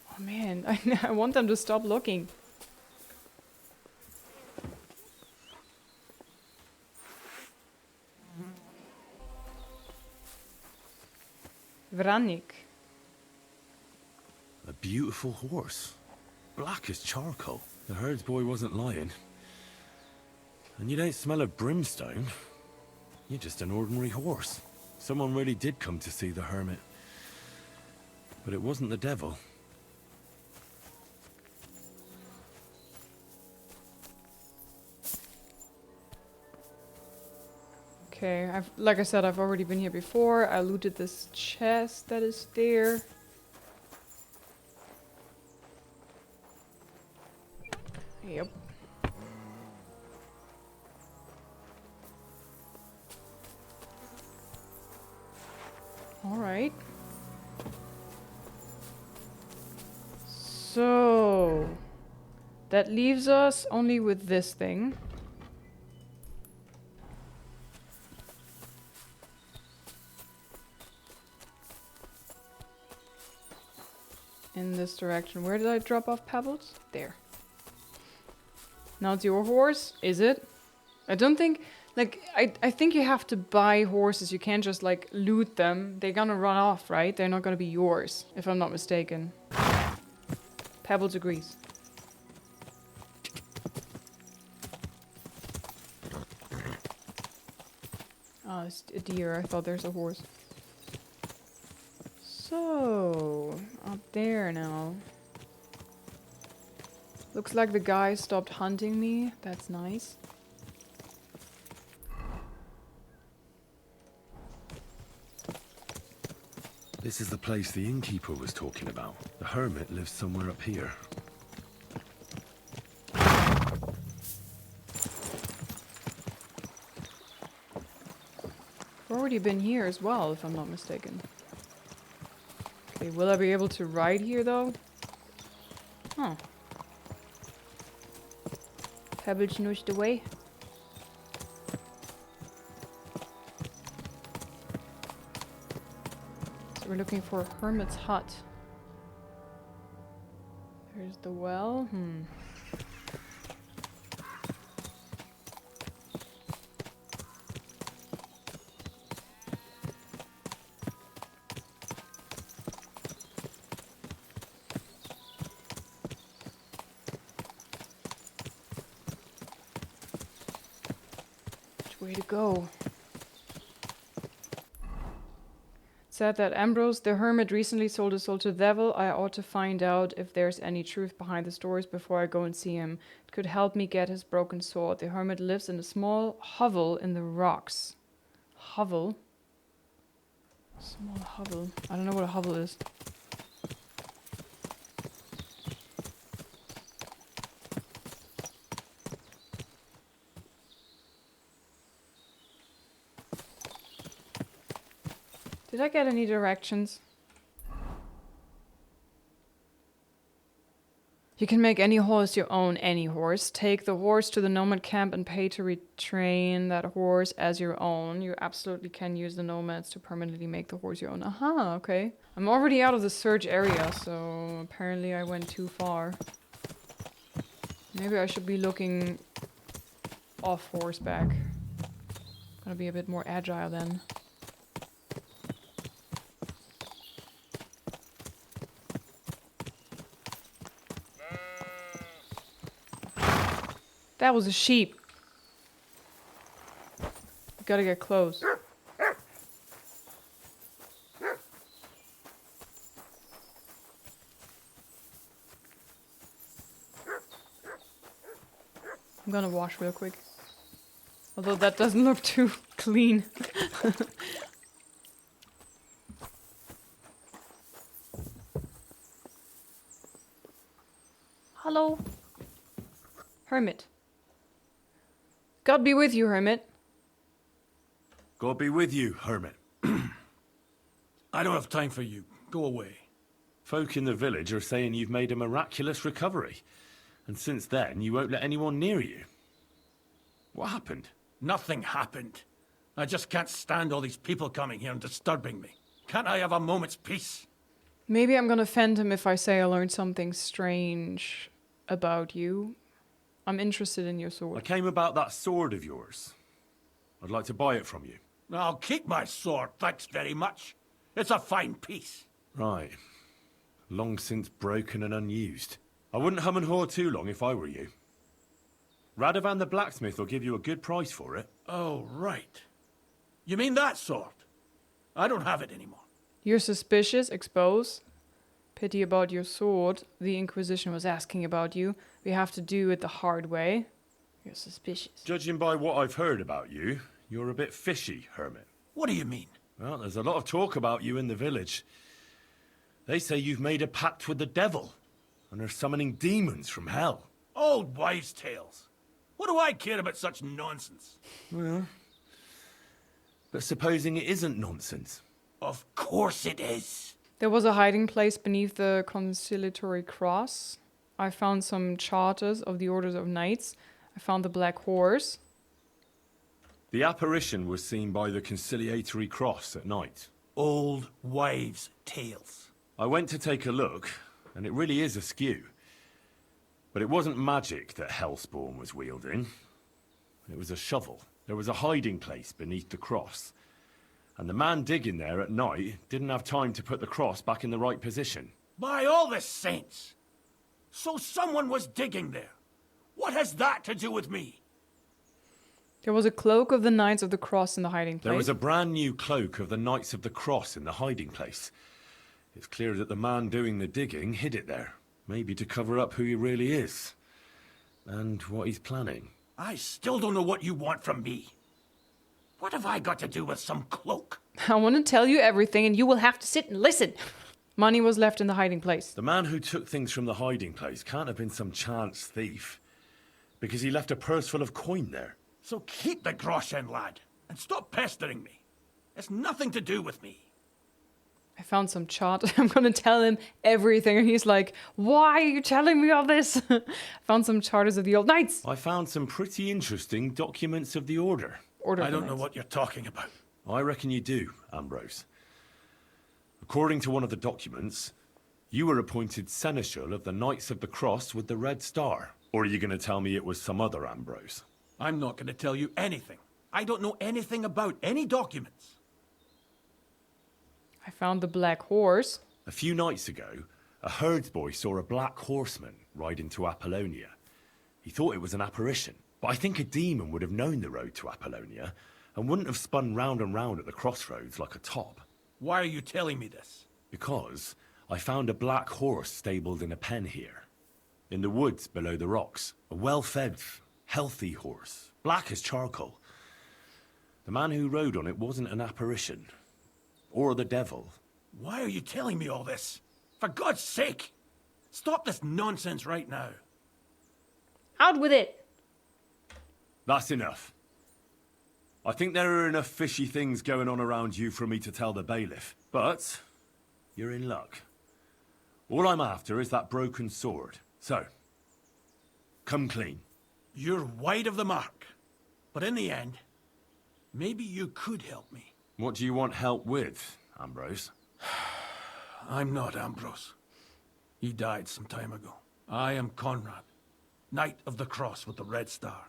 Oh man, I want them to stop looking. Vranik. A beautiful horse. Black as charcoal. The herds boy wasn't lying. And you don't smell of brimstone. You're just an ordinary horse. Someone really did come to see the hermit. But it wasn't the devil. Okay, like I said, I've already been here before. I looted this chest that is there. Yep. All right. So that leaves us only with this thing. In this direction. Where did I drop off pebbles? There. Now it's your horse, is it? I don't think... Like, I think you have to buy horses. You can't just, like, loot them. They're gonna run off, right? They're not gonna be yours, if I'm not mistaken. Pebbles agrees. Oh, it's a deer. I thought there's a horse. So, up there now. Looks like the guy stopped hunting me. That's nice. This is the place the innkeeper was talking about. The hermit lives somewhere up here. I've already been here as well, if I'm not mistaken. Okay, will I be able to ride here though? Huh. Pebbles nudged away. So we're looking for a hermit's hut. There's the well. Way to go. Said that Ambrose the hermit recently sold his soul to the devil. I ought to find out if there's any truth behind the stories before I go and see him. It could help me get his broken sword. The hermit lives in a small hovel in the rocks. Hovel? Small hovel. I don't know what a hovel is. Did I get any directions? You can make any horse your own, any horse. Take the horse to the nomad camp and pay to retrain that horse as your own. You absolutely can use the nomads to permanently make the horse your own. Aha, okay. I'm already out of the search area, so apparently I went too far. Maybe I should be looking off horseback. Gonna be a bit more agile then. That was a sheep. Gotta get close. I'm gonna wash real quick. Although that doesn't look too clean. Hello. Hermit. God be with you, Hermit. God be with you, Hermit. I don't have time for you. Go away. Folk in the village are saying you've made a miraculous recovery. And since then, you won't let anyone near you. What happened? Nothing happened. I just can't stand all these people coming here and disturbing me. Can't I have a moment's peace? Maybe I'm gonna offend him if I say I learned something strange about you. I'm interested in your sword. I came about that sword of yours. I'd like to buy it from you. I'll keep my sword, thanks very much. It's a fine piece. Right. Long since broken and unused. I wouldn't hum and haw too long if I were you. Radovan the blacksmith will give you a good price for it. Oh, right. You mean that sword? I don't have it anymore. You're suspicious, expose. Pity about your sword. The Inquisition was asking about you. We have to do it the hard way. You're suspicious. Judging by what I've heard about you, you're a bit fishy, Hermit. What do you mean? Well, there's a lot of talk about you in the village. They say you've made a pact with the devil, and are summoning demons from hell. Old wives' tales. What do I care about such nonsense? Well, but supposing it isn't nonsense? Of course it is. There was a hiding place beneath the conciliatory cross. I found some charters of the orders of knights. I found the black horse. The apparition was seen by the conciliatory cross at night. Old wives' tales. I went to take a look, and it really is askew. But it wasn't magic that Hellspawn was wielding. It was a shovel. There was a hiding place beneath the cross. And the man digging there at night didn't have time to put the cross back in the right position. By all the saints! So someone was digging there. What has that to do with me? There was a cloak of the Knights of the Cross in the hiding place. There was a brand new cloak of the Knights of the Cross in the hiding place. It's clear that the man doing the digging hid it there. Maybe to cover up who he really is. And what he's planning. I still don't know what you want from me. What have I got to do with some cloak? I want to tell you everything and you will have to sit and listen. Money was left in the hiding place. The man who took things from the hiding place can't have been some chance thief. Because he left a purse full of coin there. So keep the groschen, lad, and stop pestering me. It's nothing to do with me. I found some chart. I'm gonna tell him everything. And he's like, why are you telling me all this? I found some charters of the old knights. I found some pretty interesting documents of the Order. I don't know what you're talking about. I reckon you do, Ambrose. According to one of the documents, you were appointed Seneschal of the Knights of the Cross with the Red Star. Or are you going to tell me it was some other Ambrose? I'm not going to tell you anything. I don't know anything about any documents. I found the black horse. A few nights ago, a herdsboy saw a black horseman ride into Apollonia. He thought it was an apparition, but I think a demon would have known the road to Apollonia and wouldn't have spun round and round at the crossroads like a top. Why are you telling me this? Because I found a black horse stabled in a pen here. In the woods below the rocks. A well-fed, healthy horse. Black as charcoal. The man who rode on it wasn't an apparition. or the devil. Why are you telling me all this? For God's sake! Stop this nonsense right now. Out with it! That's enough. I think there are enough fishy things going on around you for me to tell the bailiff, but you're in luck. All I'm after is that broken sword. So, come clean. You're wide of the mark. But in the end, maybe you could help me. What do you want help with, Ambrose? I'm not Ambrose. He died some time ago. I am Conrad, Knight of the Cross with the Red Star.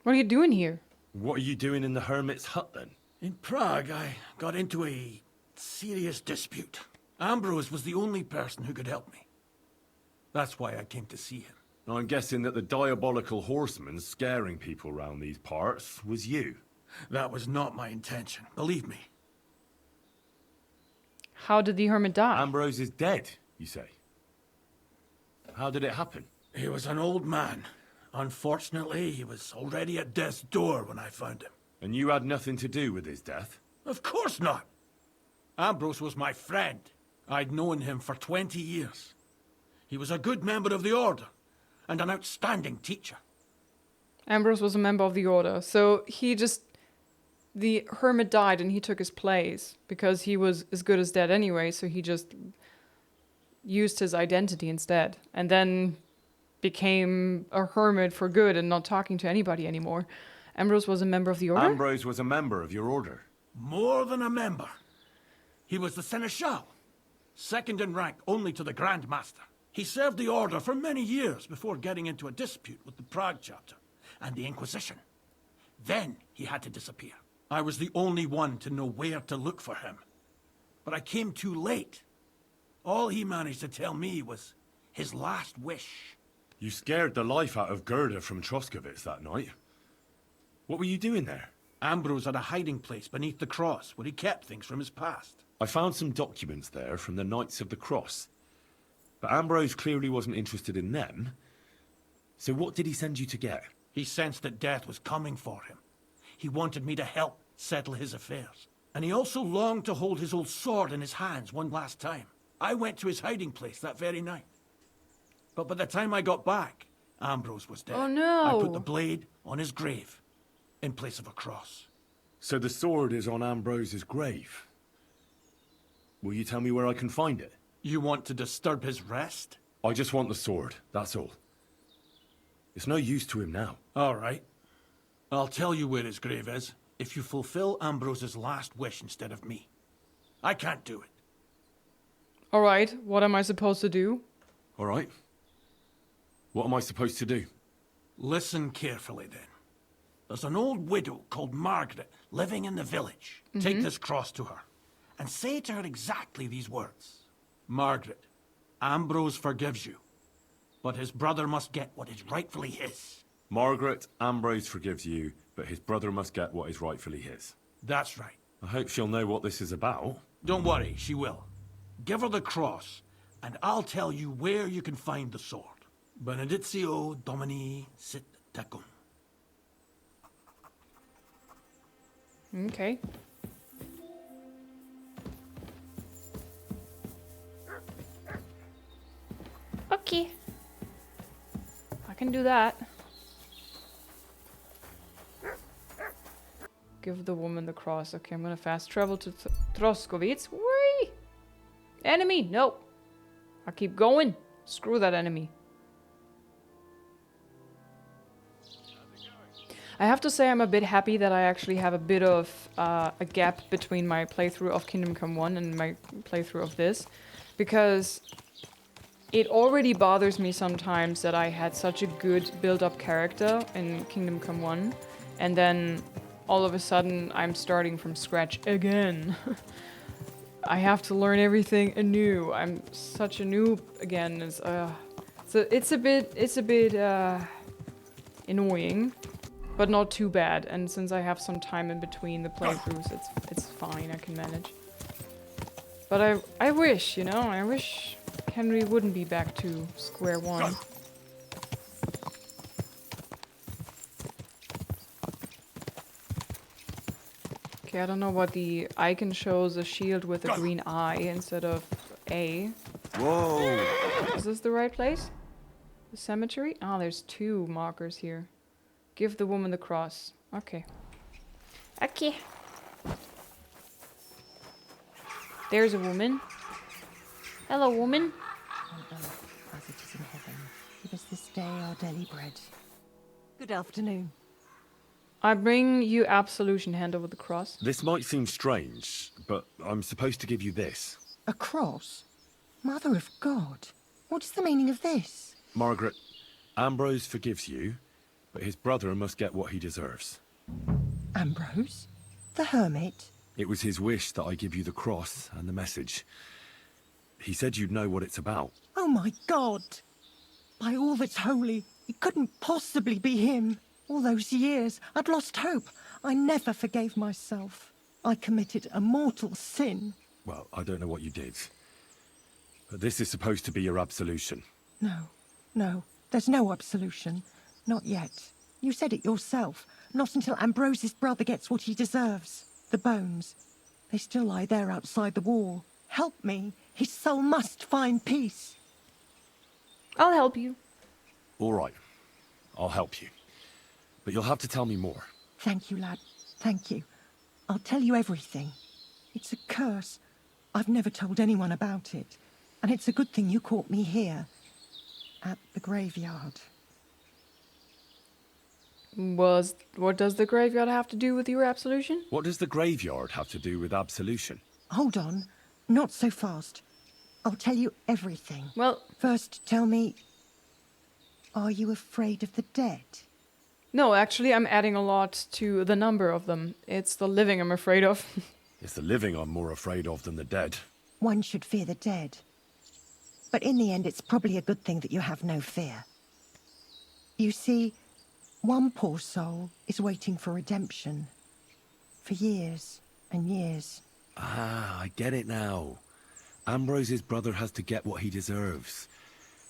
What are you doing here? What are you doing in the hermit's hut, then? In Prague, I got into a serious dispute. Ambrose was the only person who could help me. That's why I came to see him. I'm guessing that the diabolical horseman scaring people round these parts was you. That was not my intention, believe me. How did the hermit die? Ambrose is dead, you say? How did it happen? He was an old man. Unfortunately, he was already at death's door when I found him. And you had nothing to do with his death? Of course not. Ambrose was my friend. I'd known him for 20 years. He was a good member of the Order, and an outstanding teacher. Ambrose was a member of the Order, so the hermit died and he took his place, because he was as good as dead anyway, so he just used his identity instead, and then became a hermit for good and not talking to anybody anymore. Ambrose was a member of the Order? Ambrose was a member of your order. More than a member. He was the Seneschal, second in rank only to the Grand Master. He served the Order for many years before getting into a dispute with the Prague chapter and the Inquisition. Then he had to disappear. I was the only one to know where to look for him. But I came too late. All he managed to tell me was his last wish. You scared the life out of Gerda from Troskovitz that night. What were you doing there? Ambrose had a hiding place beneath the cross where he kept things from his past. I found some documents there from the Knights of the Cross. But Ambrose clearly wasn't interested in them. So what did he send you to get? He sensed that death was coming for him. He wanted me to help settle his affairs. And he also longed to hold his old sword in his hands one last time. I went to his hiding place that very night. But by the time I got back, Ambrose was dead. Oh no! I put the blade on his grave, in place of a cross. So the sword is on Ambrose's grave. Will you tell me where I can find it? You want to disturb his rest? I just want the sword, that's all. It's no use to him now. All right. I'll tell you where his grave is, if you fulfill Ambrose's last wish instead of me. I can't do it. All right, what am I supposed to do? All right. What am I supposed to do? Listen carefully, then. There's an old widow called Margaret living in the village. Take this cross to her, and say to her exactly these words. Margaret, Ambrose forgives you, but his brother must get what is rightfully his. Margaret, Ambrose forgives you, but his brother must get what is rightfully his. That's right. I hope she'll know what this is about. Don't worry, she will. Give her the cross, and I'll tell you where you can find the sword. Benedictio Domini sit tecum. Okay. Okay. I can do that. Give the woman the cross. Okay, I'm gonna fast travel to Troskovitz. Whee! Enemy! Nope. I'll keep going. Screw that enemy. I have to say I'm a bit happy that I actually have a bit of a gap between my playthrough of Kingdom Come 1 and my playthrough of this. Because it already bothers me sometimes that I had such a good build-up character in Kingdom Come 1. And then all of a sudden I'm starting from scratch again. I have to learn everything anew. I'm such a noob again. It's a bit annoying. But not too bad, and since I have some time in between the playthroughs, it's fine, I can manage. But I wish, you know, I wish Henry wouldn't be back to square one. Okay, I don't know what the icon shows. A shield with a green eye instead of A. Whoa! Is this the right place? The cemetery? Ah, there's 2 markers here. Give the woman the cross. Okay. Okay. There's a woman. Hello, woman. On earth as it is in heaven, give us this day our daily bread. Good afternoon. I bring you absolution. Hand over the cross. This might seem strange, but I'm supposed to give you this. A cross? Mother of God, what is the meaning of this? Margaret, Ambrose forgives you, but his brother must get what he deserves. Ambrose? The hermit? It was his wish that I give you the cross and the message. He said you'd know what it's about. Oh my God! By all that's holy, it couldn't possibly be him. All those years, I'd lost hope. I never forgave myself. I committed a mortal sin. Well, I don't know what you did. But this is supposed to be your absolution. No, there's no absolution. Not yet. You said it yourself. Not until Ambrose's brother gets what he deserves. The bones. They still lie there outside the wall. Help me. His soul must find peace. I'll help you. All right. I'll help you. But you'll have to tell me more. Thank you, lad. Thank you. I'll tell you everything. It's a curse. I've never told anyone about it. And it's a good thing you caught me here. At the graveyard. What does the graveyard have to do with your absolution? What does the graveyard have to do with absolution? Hold on. Not so fast. I'll tell you everything. Well... First, tell me... Are you afraid of the dead? No, actually, I'm adding a lot to the number of them. It's the living I'm afraid of. It's the living I'm more afraid of than the dead. One should fear the dead. But in the end, it's probably a good thing that you have no fear. You see, one poor soul is waiting for redemption. For years and years. Ah, I get it now. Ambrose's brother has to get what he deserves.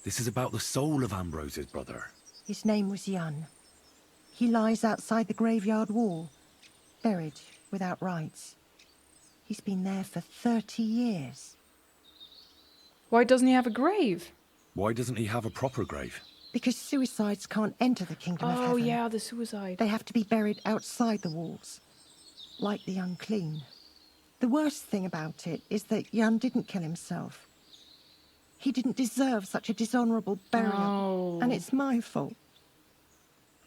This is about the soul of Ambrose's brother. His name was Jan. He lies outside the graveyard wall, buried without rites. He's been there for 30 years. Why doesn't he have a grave? Why doesn't he have a proper grave? Because suicides can't enter the kingdom of heaven. Oh yeah, the suicide. They have to be buried outside the walls, like the unclean. The worst thing about it is that Jan didn't kill himself. He didn't deserve such a dishonorable burial. Oh. And it's my fault.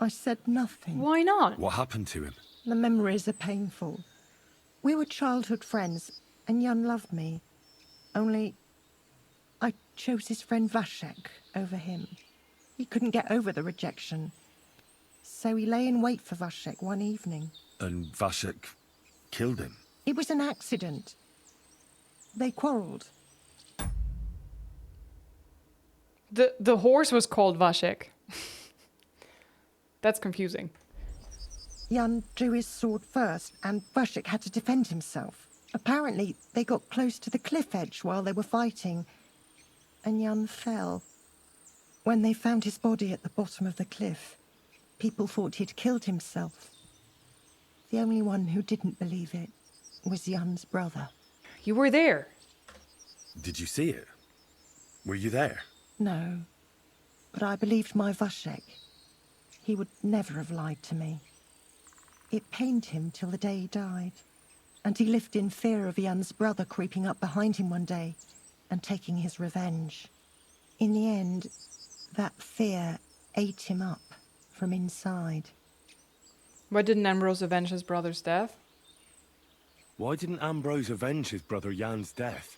I said nothing. Why not? What happened to him? The memories are painful. We were childhood friends, and Jan loved me. Only, I chose his friend Vashek over him. He couldn't get over the rejection. So he lay in wait for Vashek one evening. And Vashek killed him? It was an accident. They quarrelled. The horse was called Vashek. That's confusing. Jan drew his sword first, and Vashek had to defend himself. Apparently, they got close to the cliff edge while they were fighting, and Jan fell. When they found his body at the bottom of the cliff, people thought he'd killed himself. The only one who didn't believe it was Jan's brother. You were there. Did you see it? Were you there? No, but I believed my Vashek. He would never have lied to me. It pained him till the day he died, and he lived in fear of Jan's brother creeping up behind him one day and taking his revenge. In the end, that fear ate him up from inside. Why didn't Ambrose avenge his brother's death? Why didn't Ambrose avenge his brother Jan's death?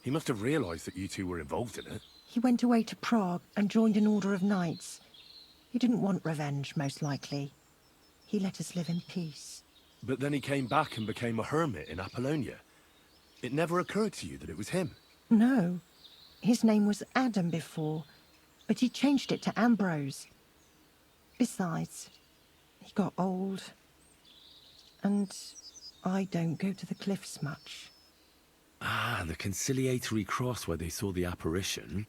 He must have realized that you two were involved in it. He went away to Prague and joined an order of knights. He didn't want revenge, most likely. He let us live in peace. But then he came back and became a hermit in Apollonia. It never occurred to you that it was him? No. His name was Adam before, but he changed it to Ambrose. Besides, he got old. And I don't go to the cliffs much. Ah, the conciliatory cross where they saw the apparition.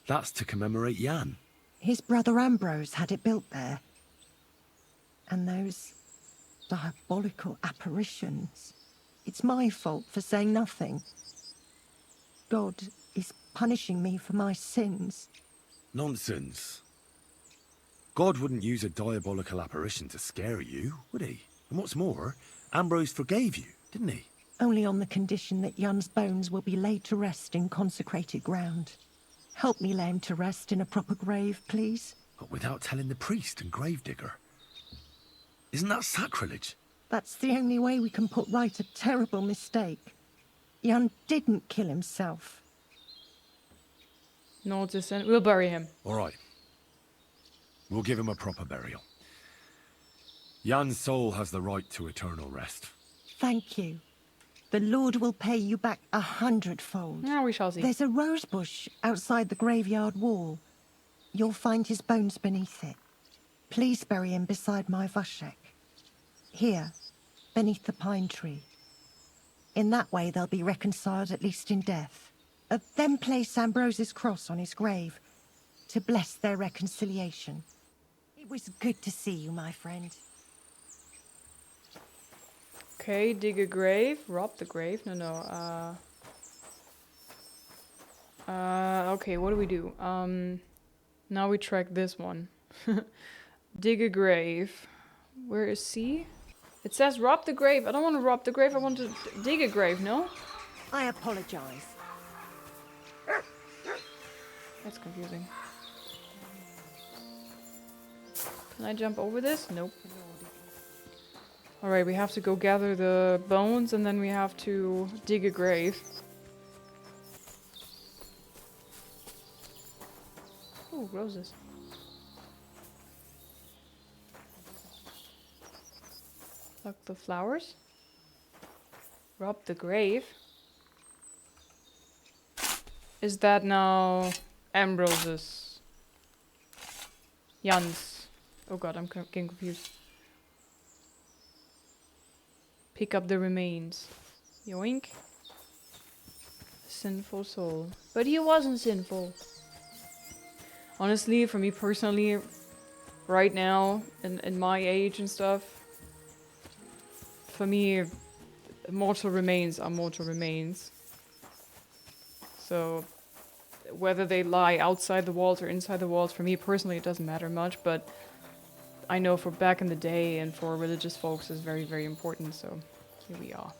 That's to commemorate Jan. His brother Ambrose had it built there. And those Diabolical apparitions. It's my fault for saying nothing. God is punishing me for my sins. Nonsense. God wouldn't use a diabolical apparition to scare you, would he? And what's more, Ambrose forgave you, didn't he? Only on the condition that Jan's bones will be laid to rest in consecrated ground. Help me lay him to rest in a proper grave, please. But without telling the priest and gravedigger. Isn't that sacrilege? That's the only way we can put right a terrible mistake. Jan didn't kill himself. No, we'll bury him. All right. We'll give him a proper burial. Jan's soul has the right to eternal rest. Thank you. The Lord will pay you back 100-fold. Now we shall see. There's a rose bush outside the graveyard wall. You'll find his bones beneath it. Please bury him beside my Vashek. Here, beneath the pine tree. In that way they'll be reconciled, at least in death. Then place Ambrose's cross on his grave to bless their reconciliation. It was good to see you, my friend. Okay, dig a grave. Rob the grave. No. Okay, what do we do? Now we track this one. Dig a grave. Where is C? It says rob the grave. I don't want to rob the grave. I want to dig a grave, no? I apologize. That's confusing. Can I jump over this? Nope. Alright, we have to go gather the bones and then we have to dig a grave. Ooh, roses. Pluck the flowers. Rob the grave. Is that now Ambrose's? Jan's. Oh god, I'm getting confused. Pick up the remains. Yoink. Sinful soul. But he wasn't sinful. Honestly, for me personally, right now, in my age and stuff, for me, mortal remains are mortal remains. So, whether they lie outside the walls or inside the walls, for me personally, it doesn't matter much, but I know for back in the day and for religious folks is very, very important, so here we are.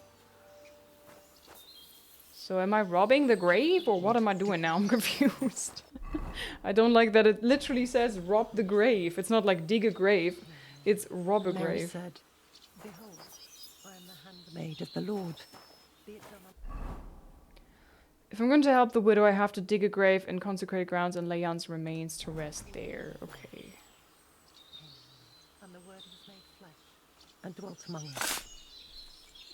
So am I robbing the grave or what am I doing now? I'm confused. I don't like that it literally says rob the grave. It's not like dig a grave, it's rob a Mary grave. said, "Behold, I am the handmaid of the Lord. Be it done." If I'm going to help the widow, I have to dig a grave in consecrated grounds and lay Jan's remains to rest there. Okay. And the word was made flesh and dwelt among us.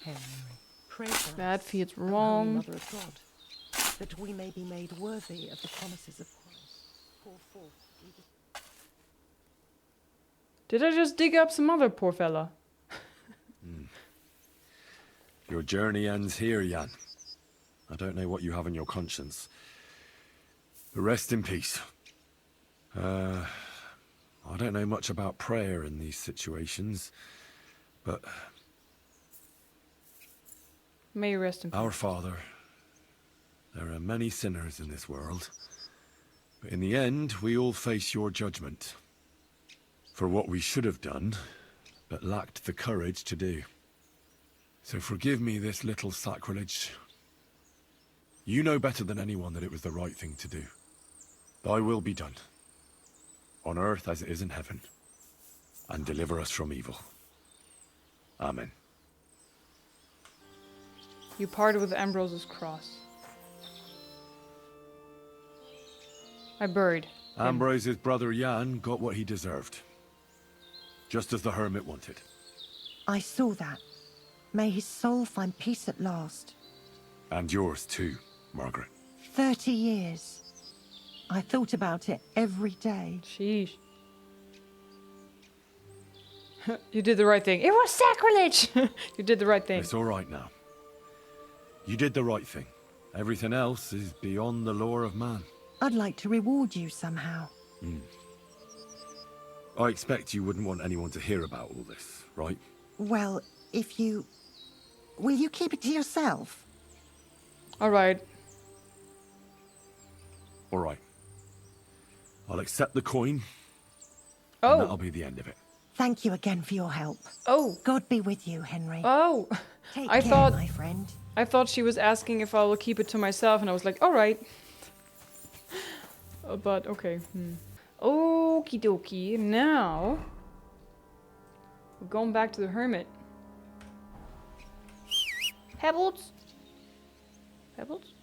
Hail Mary, pray for us, That feels O Holy wrong. Mother of God, that we may be made worthy of the promises of Christ. Pour forth, we Did I just dig up some other poor fella? Your journey ends here, Jan. I don't know what you have on your conscience. But rest in peace. I don't know much about prayer in these situations, but May you rest in peace. our Father, there are many sinners in this world, but in the end, we all face your judgment for what we should have done, but lacked the courage to do. So forgive me this little sacrilege. You know better than anyone that it was the right thing to do. Thy will be done, on earth as it is in heaven, and deliver us from evil. Amen. You parted with Ambrose's cross. I buried him. Ambrose's brother Jan got what he deserved, just as the hermit wanted. I saw that. May his soul find peace at last. And yours too, Margaret. 30 years. I thought about it every day. Sheesh. You did the right thing. It was sacrilege! You did the right thing. It's all right now. You did the right thing. Everything else is beyond the law of man. I'd like to reward you somehow. I expect you wouldn't want anyone to hear about all this, right? Well, if you... Will you keep it to yourself? All right. All right. I'll accept the coin. Oh. And that'll be the end of it. Thank you again for your help. Oh. God be with you, Henry. Oh. Take I care, thought, my friend. I thought she was asking if I will keep it to myself, and I was like, all right. But, okay. Okie dokie. Now, we're going back to the hermit. Pebbles? Pebbles?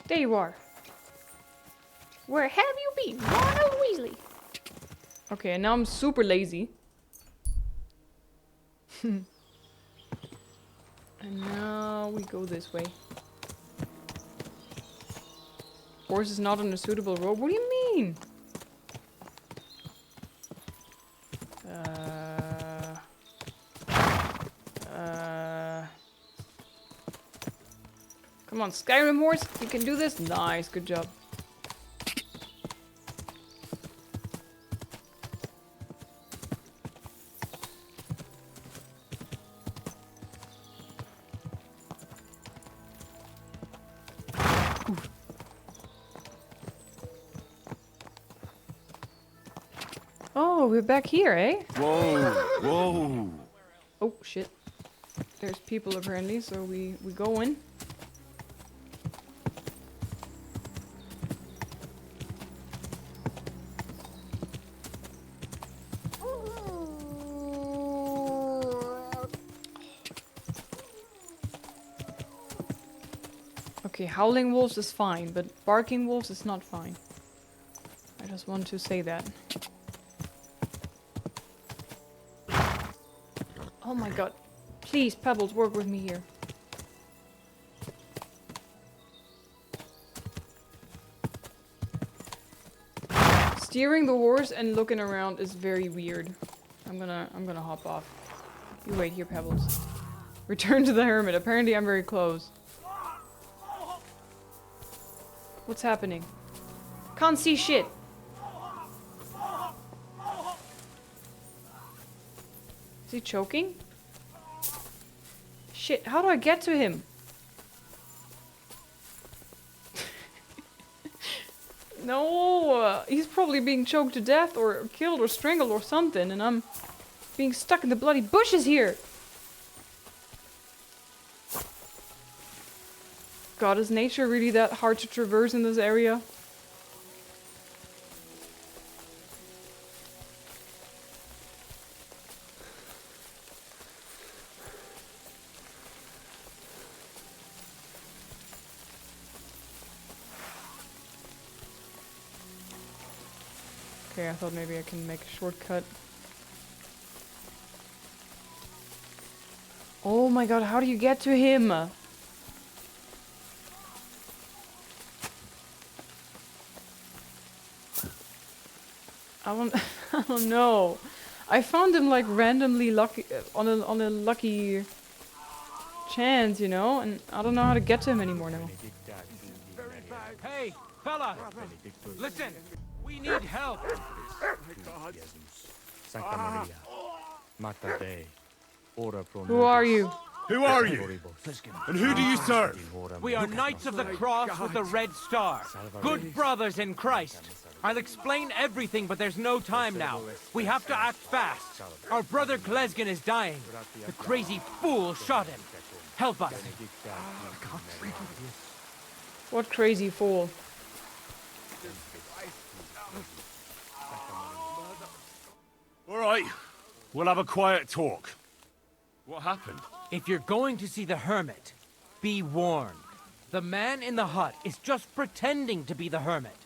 There you are. Where have you been, Ronald Weasley? Okay, and now I'm super lazy. And now we go this way. Horse is not on a suitable road. What do you mean? Come on, Skyrim horse, you can do this. Nice, good job. Oh, we're back here, eh? Whoa, whoa. Oh, shit. There's people apparently, so we go in. Okay, howling wolves is fine, but barking wolves is not fine. I just want to say that. Oh my god. Please, Pebbles, work with me here. Steering the horse and looking around is very weird. I'm gonna hop off. You wait here, Pebbles. Return to the hermit. Apparently I'm very close. What's happening? Can't see shit. Is he choking? Shit, how do I get to him? No, he's probably being choked to death or killed or strangled or something, and I'm being stuck in the bloody bushes here. God, is nature really that hard to traverse in this area? Okay, I thought maybe I can make a shortcut. Oh my god, how do you get to him? I don't know. I found him like randomly lucky on a lucky chance, you know, and I don't know how to get to him anymore now. Hey, fella! Listen! We need help! Sancta Maria, Mater Dei, ora pro Who are you? Who are you? And who do you serve? We are Knights of the Cross with the Red Star. Good brothers in Christ. I'll explain everything, but there's no time now. We have to act fast. Our brother Klezgin is dying. The crazy fool shot him. Help us. What crazy fool? All right, we'll have a quiet talk. What happened? If you're going to see the hermit, be warned. The man in the hut is just pretending to be the hermit.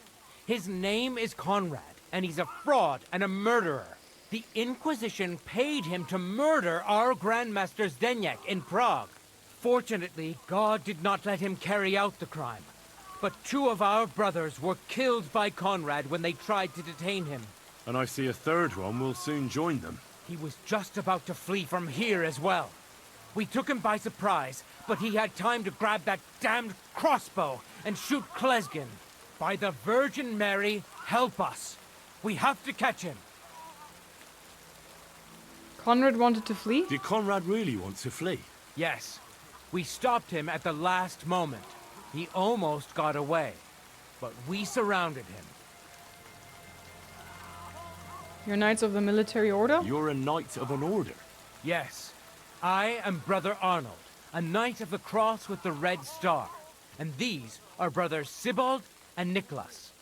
His name is Conrad, and he's a fraud and a murderer. The Inquisition paid him to murder our Grandmaster Zdeněk in Prague. Fortunately, God did not let him carry out the crime. But 2 of our brothers were killed by Conrad when they tried to detain him. And I see a third one will soon join them. He was just about to flee from here as well. We took him by surprise, but he had time to grab that damned crossbow and shoot Klezgin. By the Virgin Mary, help us. We have to catch him. Conrad wanted to flee? Did Conrad really want to flee? Yes. We stopped him at the last moment. He almost got away, but we surrounded him. You're Knights of the Military Order? You're a Knight of an Order? Yes. I am Brother Arnold, a Knight of the Cross with the Red Star. And these are Brothers Sibald and Nicholas.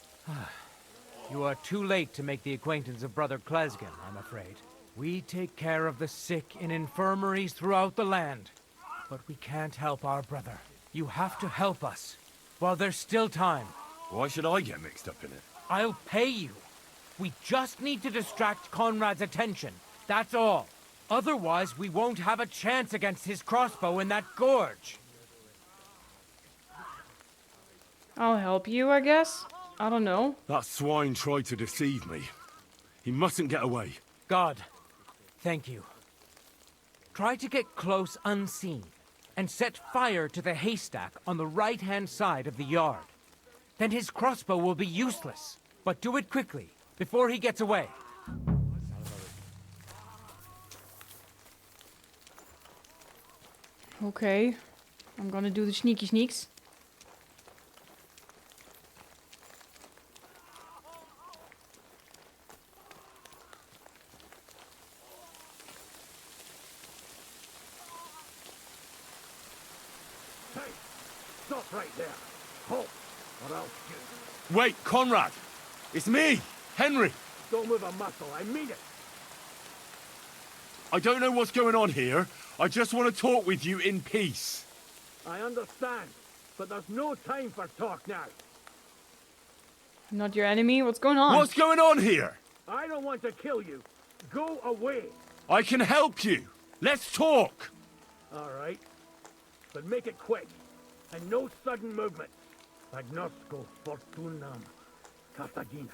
You are too late to make the acquaintance of Brother Klesgen, I'm afraid. We take care of the sick in infirmaries throughout the land. But we can't help our brother. You have to help us, while there's still time. Why should I get mixed up in it? I'll pay you. We just need to distract Conrad's attention, that's all. Otherwise, we won't have a chance against his crossbow in that gorge. I'll help you, I guess. I don't know. That swine tried to deceive me. He mustn't get away. God, thank you. Try to get close unseen, and set fire to the haystack on the right-hand side of the yard. Then his crossbow will be useless. But do it quickly, before he gets away. Okay. I'm gonna do the sneaky sneaks. Hey, stop right there. Halt, or else you... Wait, Conrad! It's me, Henry! Don't move a muscle, I mean it. I don't know what's going on here. I just want to talk with you in peace. I understand, but there's no time for talk now. I'm not your enemy. What's going on? What's going on here? I don't want to kill you. Go away. I can help you. Let's talk. All right. But make it quick. And no sudden movement. Agnosco fortunam Carthaginus.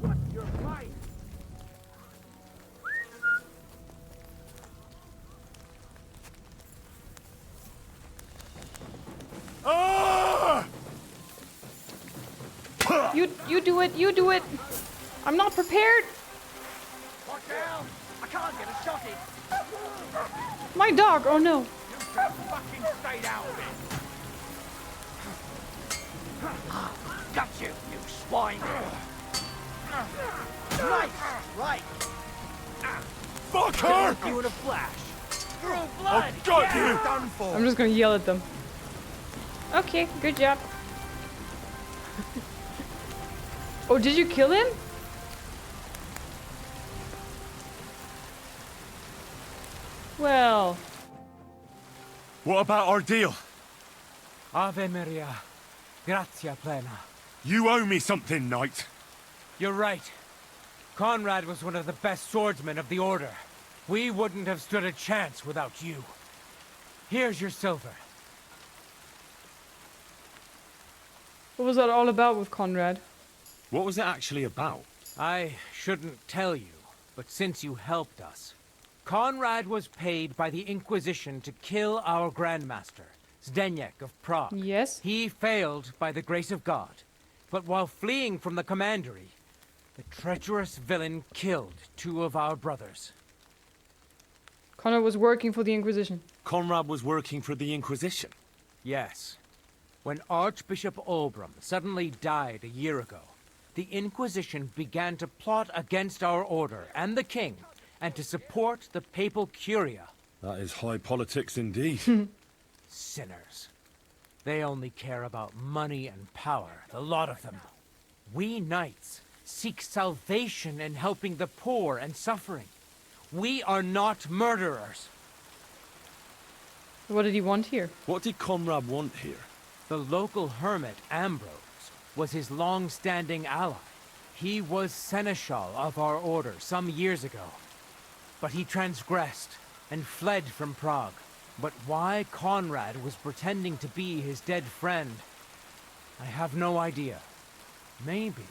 What's your mind? Ah! You do it. You do it. I'm not prepared. Watch out! I can't get a shot in. My dog. Oh no. You just fucking stay out of it. Got you, you swine. Nice, right. Fuck her! You in a flash. Through blood. I've got you. Done for. I'm just gonna yell at them. Okay, good job. Oh, did you kill him? Well. What about our deal? Ave Maria, gratia plena. You owe me something, Knight. You're right. Conrad was one of the best swordsmen of the Order. We wouldn't have stood a chance without you. Here's your silver. What was that all about with Conrad? What was it actually about? I shouldn't tell you, but since you helped us, Conrad was paid by the Inquisition to kill our Grandmaster, Zdeněk of Prague. Yes? He failed by the grace of God, but while fleeing from the commandery, the treacherous villain killed 2 of our brothers. Conrad was working for the Inquisition. Conrad was working for the Inquisition? Yes. When Archbishop Olbram suddenly died a year ago, the Inquisition began to plot against our order and the king, and to support the papal curia. That is high politics indeed. Sinners. They only care about money and power, the lot of them. We knights seek salvation in helping the poor and suffering. We are not murderers. What did he want here? What did Conrad want here? The local hermit, Ambrose, was his long-standing ally. He was seneschal of our order some years ago. But he transgressed and fled from Prague. But why Conrad was pretending to be his dead friend, I have no idea. Maybe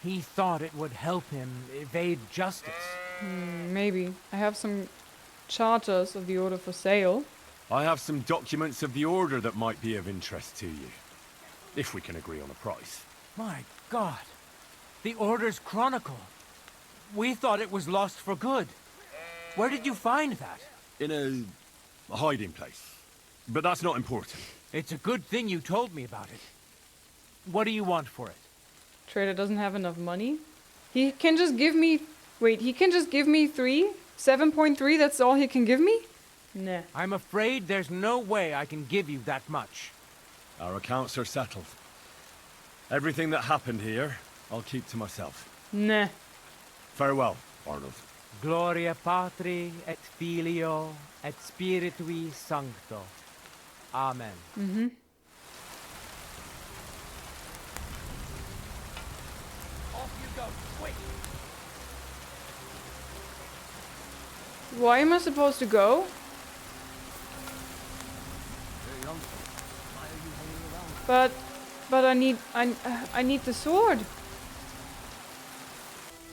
he thought it would help him evade justice. Maybe. I have some charters of the Order for sale. I have some documents of the Order that might be of interest to you. If we can agree on a price. My God. The Order's Chronicle. We thought it was lost for good. Where did you find that? In a hiding place. But that's not important. It's a good thing you told me about it. What do you want for it? Trader doesn't have enough money. He can just give me... Wait, he can just give me 3? 7.3, that's all he can give me? Nah. I'm afraid there's no way I can give you that much. Our accounts are settled. Everything that happened here, I'll keep to myself. Nah. Farewell, Arnold. Gloria Patri et Filio et Spiritui Sancto. Amen. Mm-hmm. Off you go, quick! Why am I supposed to go? But I need the sword.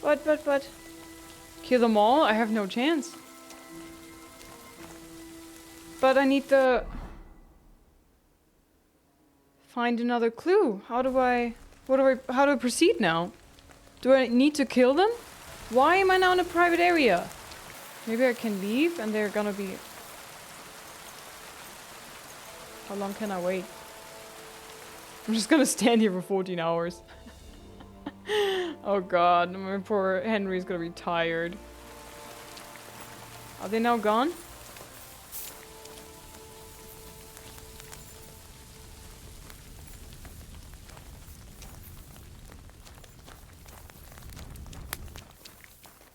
But. Kill them all? I have no chance. But I need the... Find another clue. How do I proceed now? Do I need to kill them? Why am I now in a private area? Maybe I can leave and they're gonna be... How long can I wait? I'm just gonna stand here for 14 hours. Oh god, my poor Henry's gonna be tired. Are they now gone?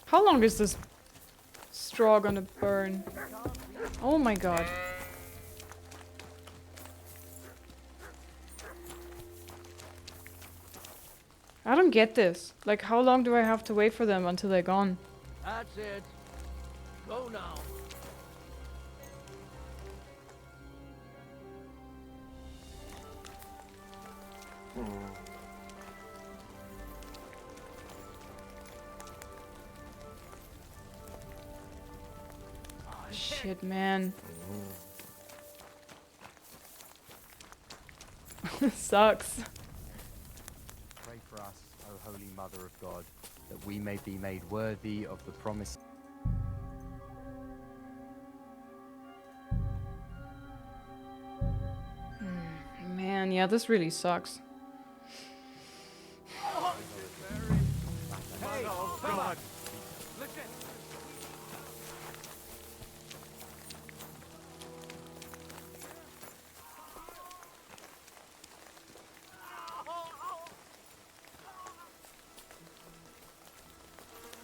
How long is this straw gonna burn? Oh my god. I don't get this. Like, how long do I have to wait for them until they're gone? That's it. Go now. Oh shit, man. Sucks. Pray for us, O Holy Mother of God, that we may be made worthy of the promise. Man, yeah, this really sucks. Hey, come on. Listen.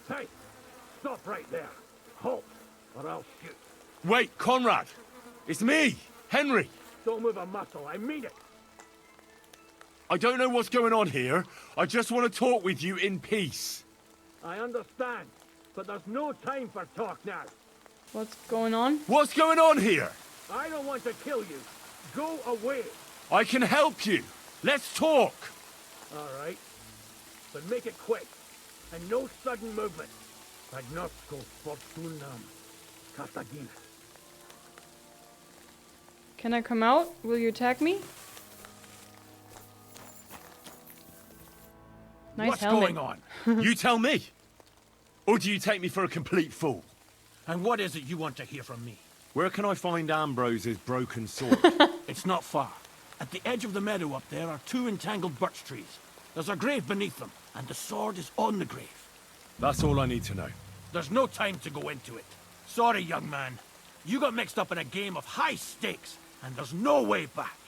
Hey, stop right there. Halt, or I'll shoot. Wait, Conrad! It's me, Henry! Don't move a muscle, I mean it. I don't know what's going on here. I just want to talk with you in peace. I understand, but there's no time for talk now. What's going on? What's going on here? I don't want to kill you. Go away. I can help you. Let's talk. All right, but make it quick, and no sudden movement. Agnosco fortunam Cartagena. Can I come out? Will you attack me? Nice What's helmet. going on? You tell me. Or do you take me for a complete fool? And what is it you want to hear from me? Where can I find Ambrose's broken sword? It's not far. At the edge of the meadow up there are 2 entangled birch trees. There's a grave beneath them, and the sword is on the grave. That's all I need to know. There's no time to go into it. Sorry, young man. You got mixed up in a game of high stakes, and there's no way back.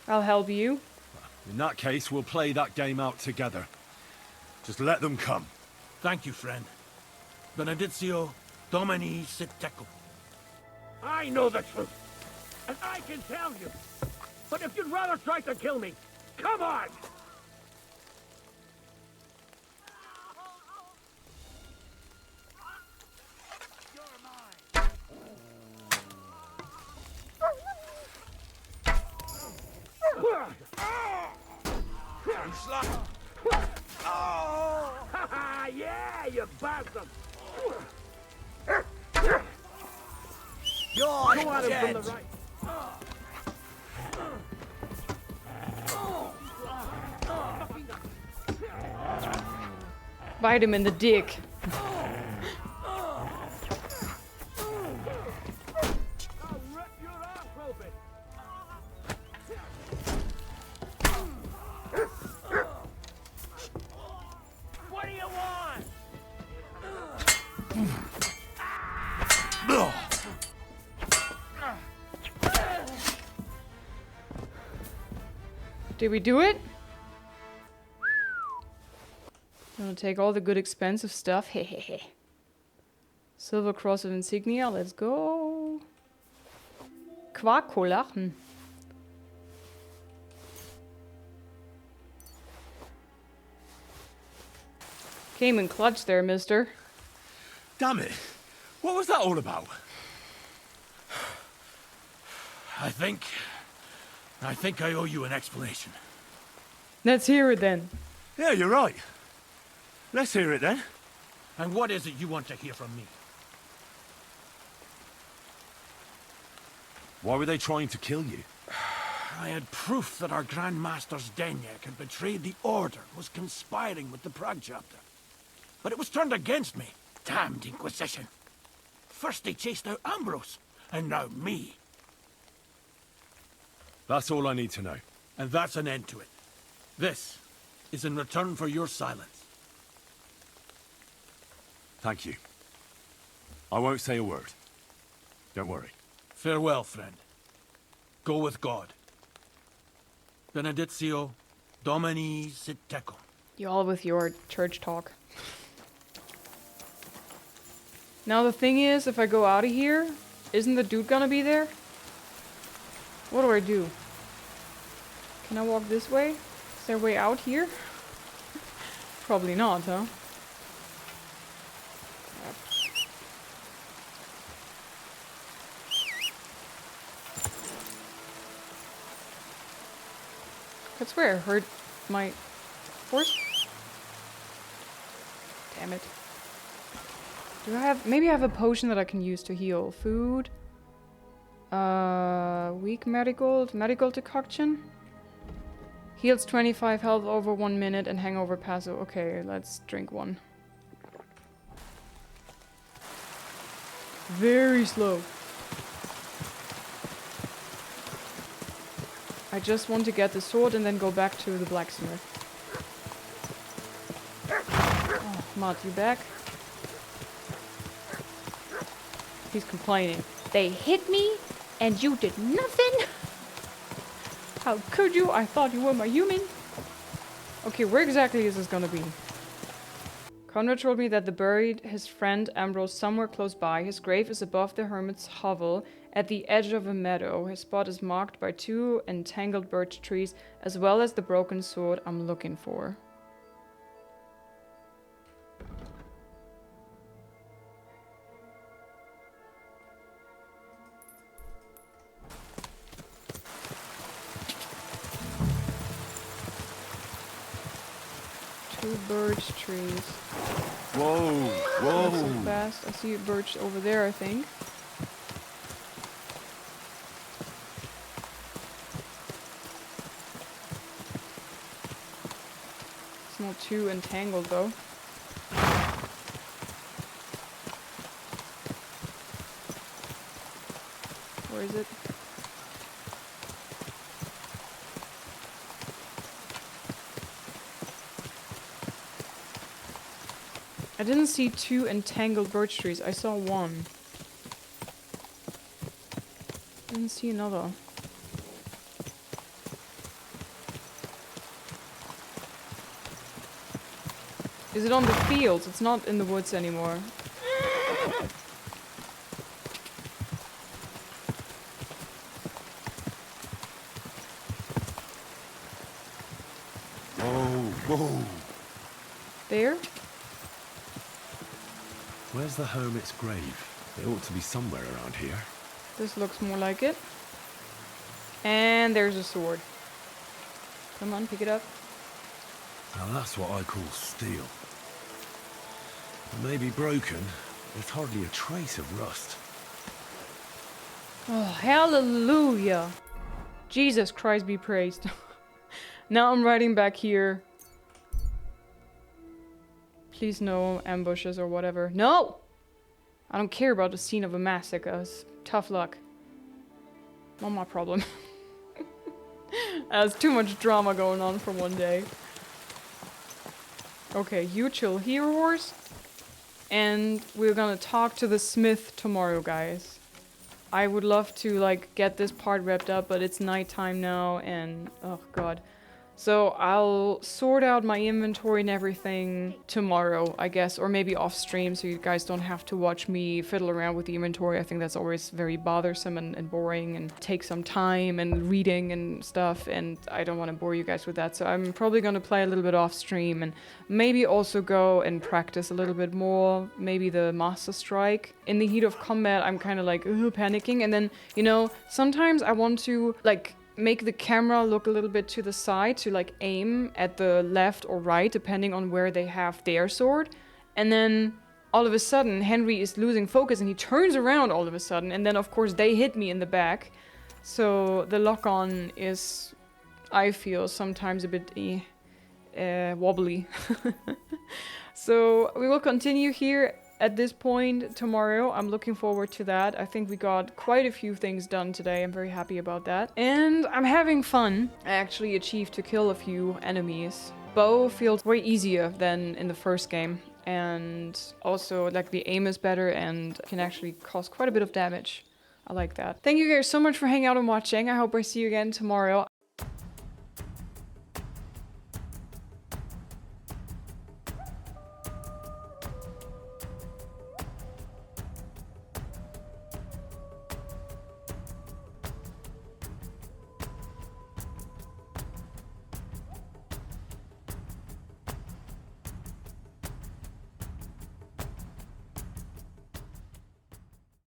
I'll help you. In that case, we'll play that game out together. Just let them come. Thank you, friend. Benedictio Domini sit tecum. I know the truth, and I can tell you. But if you'd rather try to kill me, come on! Yeah, you bastard! You're Go at him dead. from the right. Bite him in the dick. What do you want? Did we do it? I'm gonna take all the good expensive stuff. Hehehe. Silver Cross of Insignia, let's go. Quark-Cola. Came in clutch there, mister. Damn it. What was that all about? I think I owe you an explanation. Let's hear it then. Yeah, you're right. Let's hear it then. And what is it you want to hear from me? Why were they trying to kill you? I had proof that our Grand Master's Denyak had betrayed the Order, was conspiring with the Prague chapter. But it was turned against me. Damned Inquisition. First they chased out Ambrose, and now me. That's all I need to know. And that's an end to it. This is in return for your silence. Thank you. I won't say a word. Don't worry. Farewell, friend. Go with God. Benedictio Domini sit tecum. You all with your church talk. Now the thing is, if I go out of here, isn't the dude gonna be there? What do I do? Can I walk this way? Is there a way out here? Probably not, huh? That's where I heard my horse. Damn it. Do I have... Maybe I have a potion that I can use to heal. Food. Weak marigold. Marigold decoction. Heals 25 health over 1 minute and hangover passive. Okay, let's drink one. Very slow. I just want to get the sword and then go back to the blacksmith. Oh, Matt, you back? He's complaining. They hit me and you did nothing? How could you? I thought you were my human. Okay, where exactly is this gonna be? Conrad told me that they buried his friend Ambrose somewhere close by. His grave is above the hermit's hovel at the edge of a meadow. His spot is marked by 2 entangled birch trees as well as the broken sword I'm looking for. Birch trees. Whoa, whoa. Not so fast. I see a birch over there, I think. It's not too entangled though. Where is it? I didn't see 2 entangled birch trees. I saw 1. Didn't see another. Is it on the fields? It's not in the woods anymore. Whoa, whoa. There? Where's the hermit's grave? It ought to be somewhere around here. This looks more like it. And there's a sword. Come on, pick it up. Now that's what I call steel. It may be broken, there's hardly a trace of rust. Oh, hallelujah. Jesus Christ be praised. Now I'm riding back here. Please no ambushes or whatever. No! I don't care about the scene of a massacre. Tough luck. Not my problem. There's too much drama going on for one day. Okay, you chill here, horse. And we're gonna talk to the smith tomorrow, guys. I would love to, like, get this part wrapped up, but it's nighttime now, and oh god. So I'll sort out my inventory and everything tomorrow, I guess, or maybe off stream so you guys don't have to watch me fiddle around with the inventory. I think that's always very bothersome and boring and takes some time and reading and stuff, and I don't want to bore you guys with that. So I'm probably going to play a little bit off stream and maybe also go and practice a little bit more, maybe the Master Strike. In the heat of combat, I'm kind of like panicking, and then, you know, sometimes I want to, like, make the camera look a little bit to the side to like aim at the left or right depending on where they have their sword, and then all of a sudden Henry is losing focus and he turns around all of a sudden, and then of course they hit me in the back, so the lock-on is, I feel, sometimes a bit wobbly. So we will continue here at this point tomorrow. I'm looking forward to that. I think we got quite a few things done today. I'm very happy about that. And I'm having fun. I actually achieved to kill a few enemies. Bow feels way easier than in the first game. And also, like, the aim is better and can actually cause quite a bit of damage. I like that. Thank you guys so much for hanging out and watching. I hope I see you again tomorrow.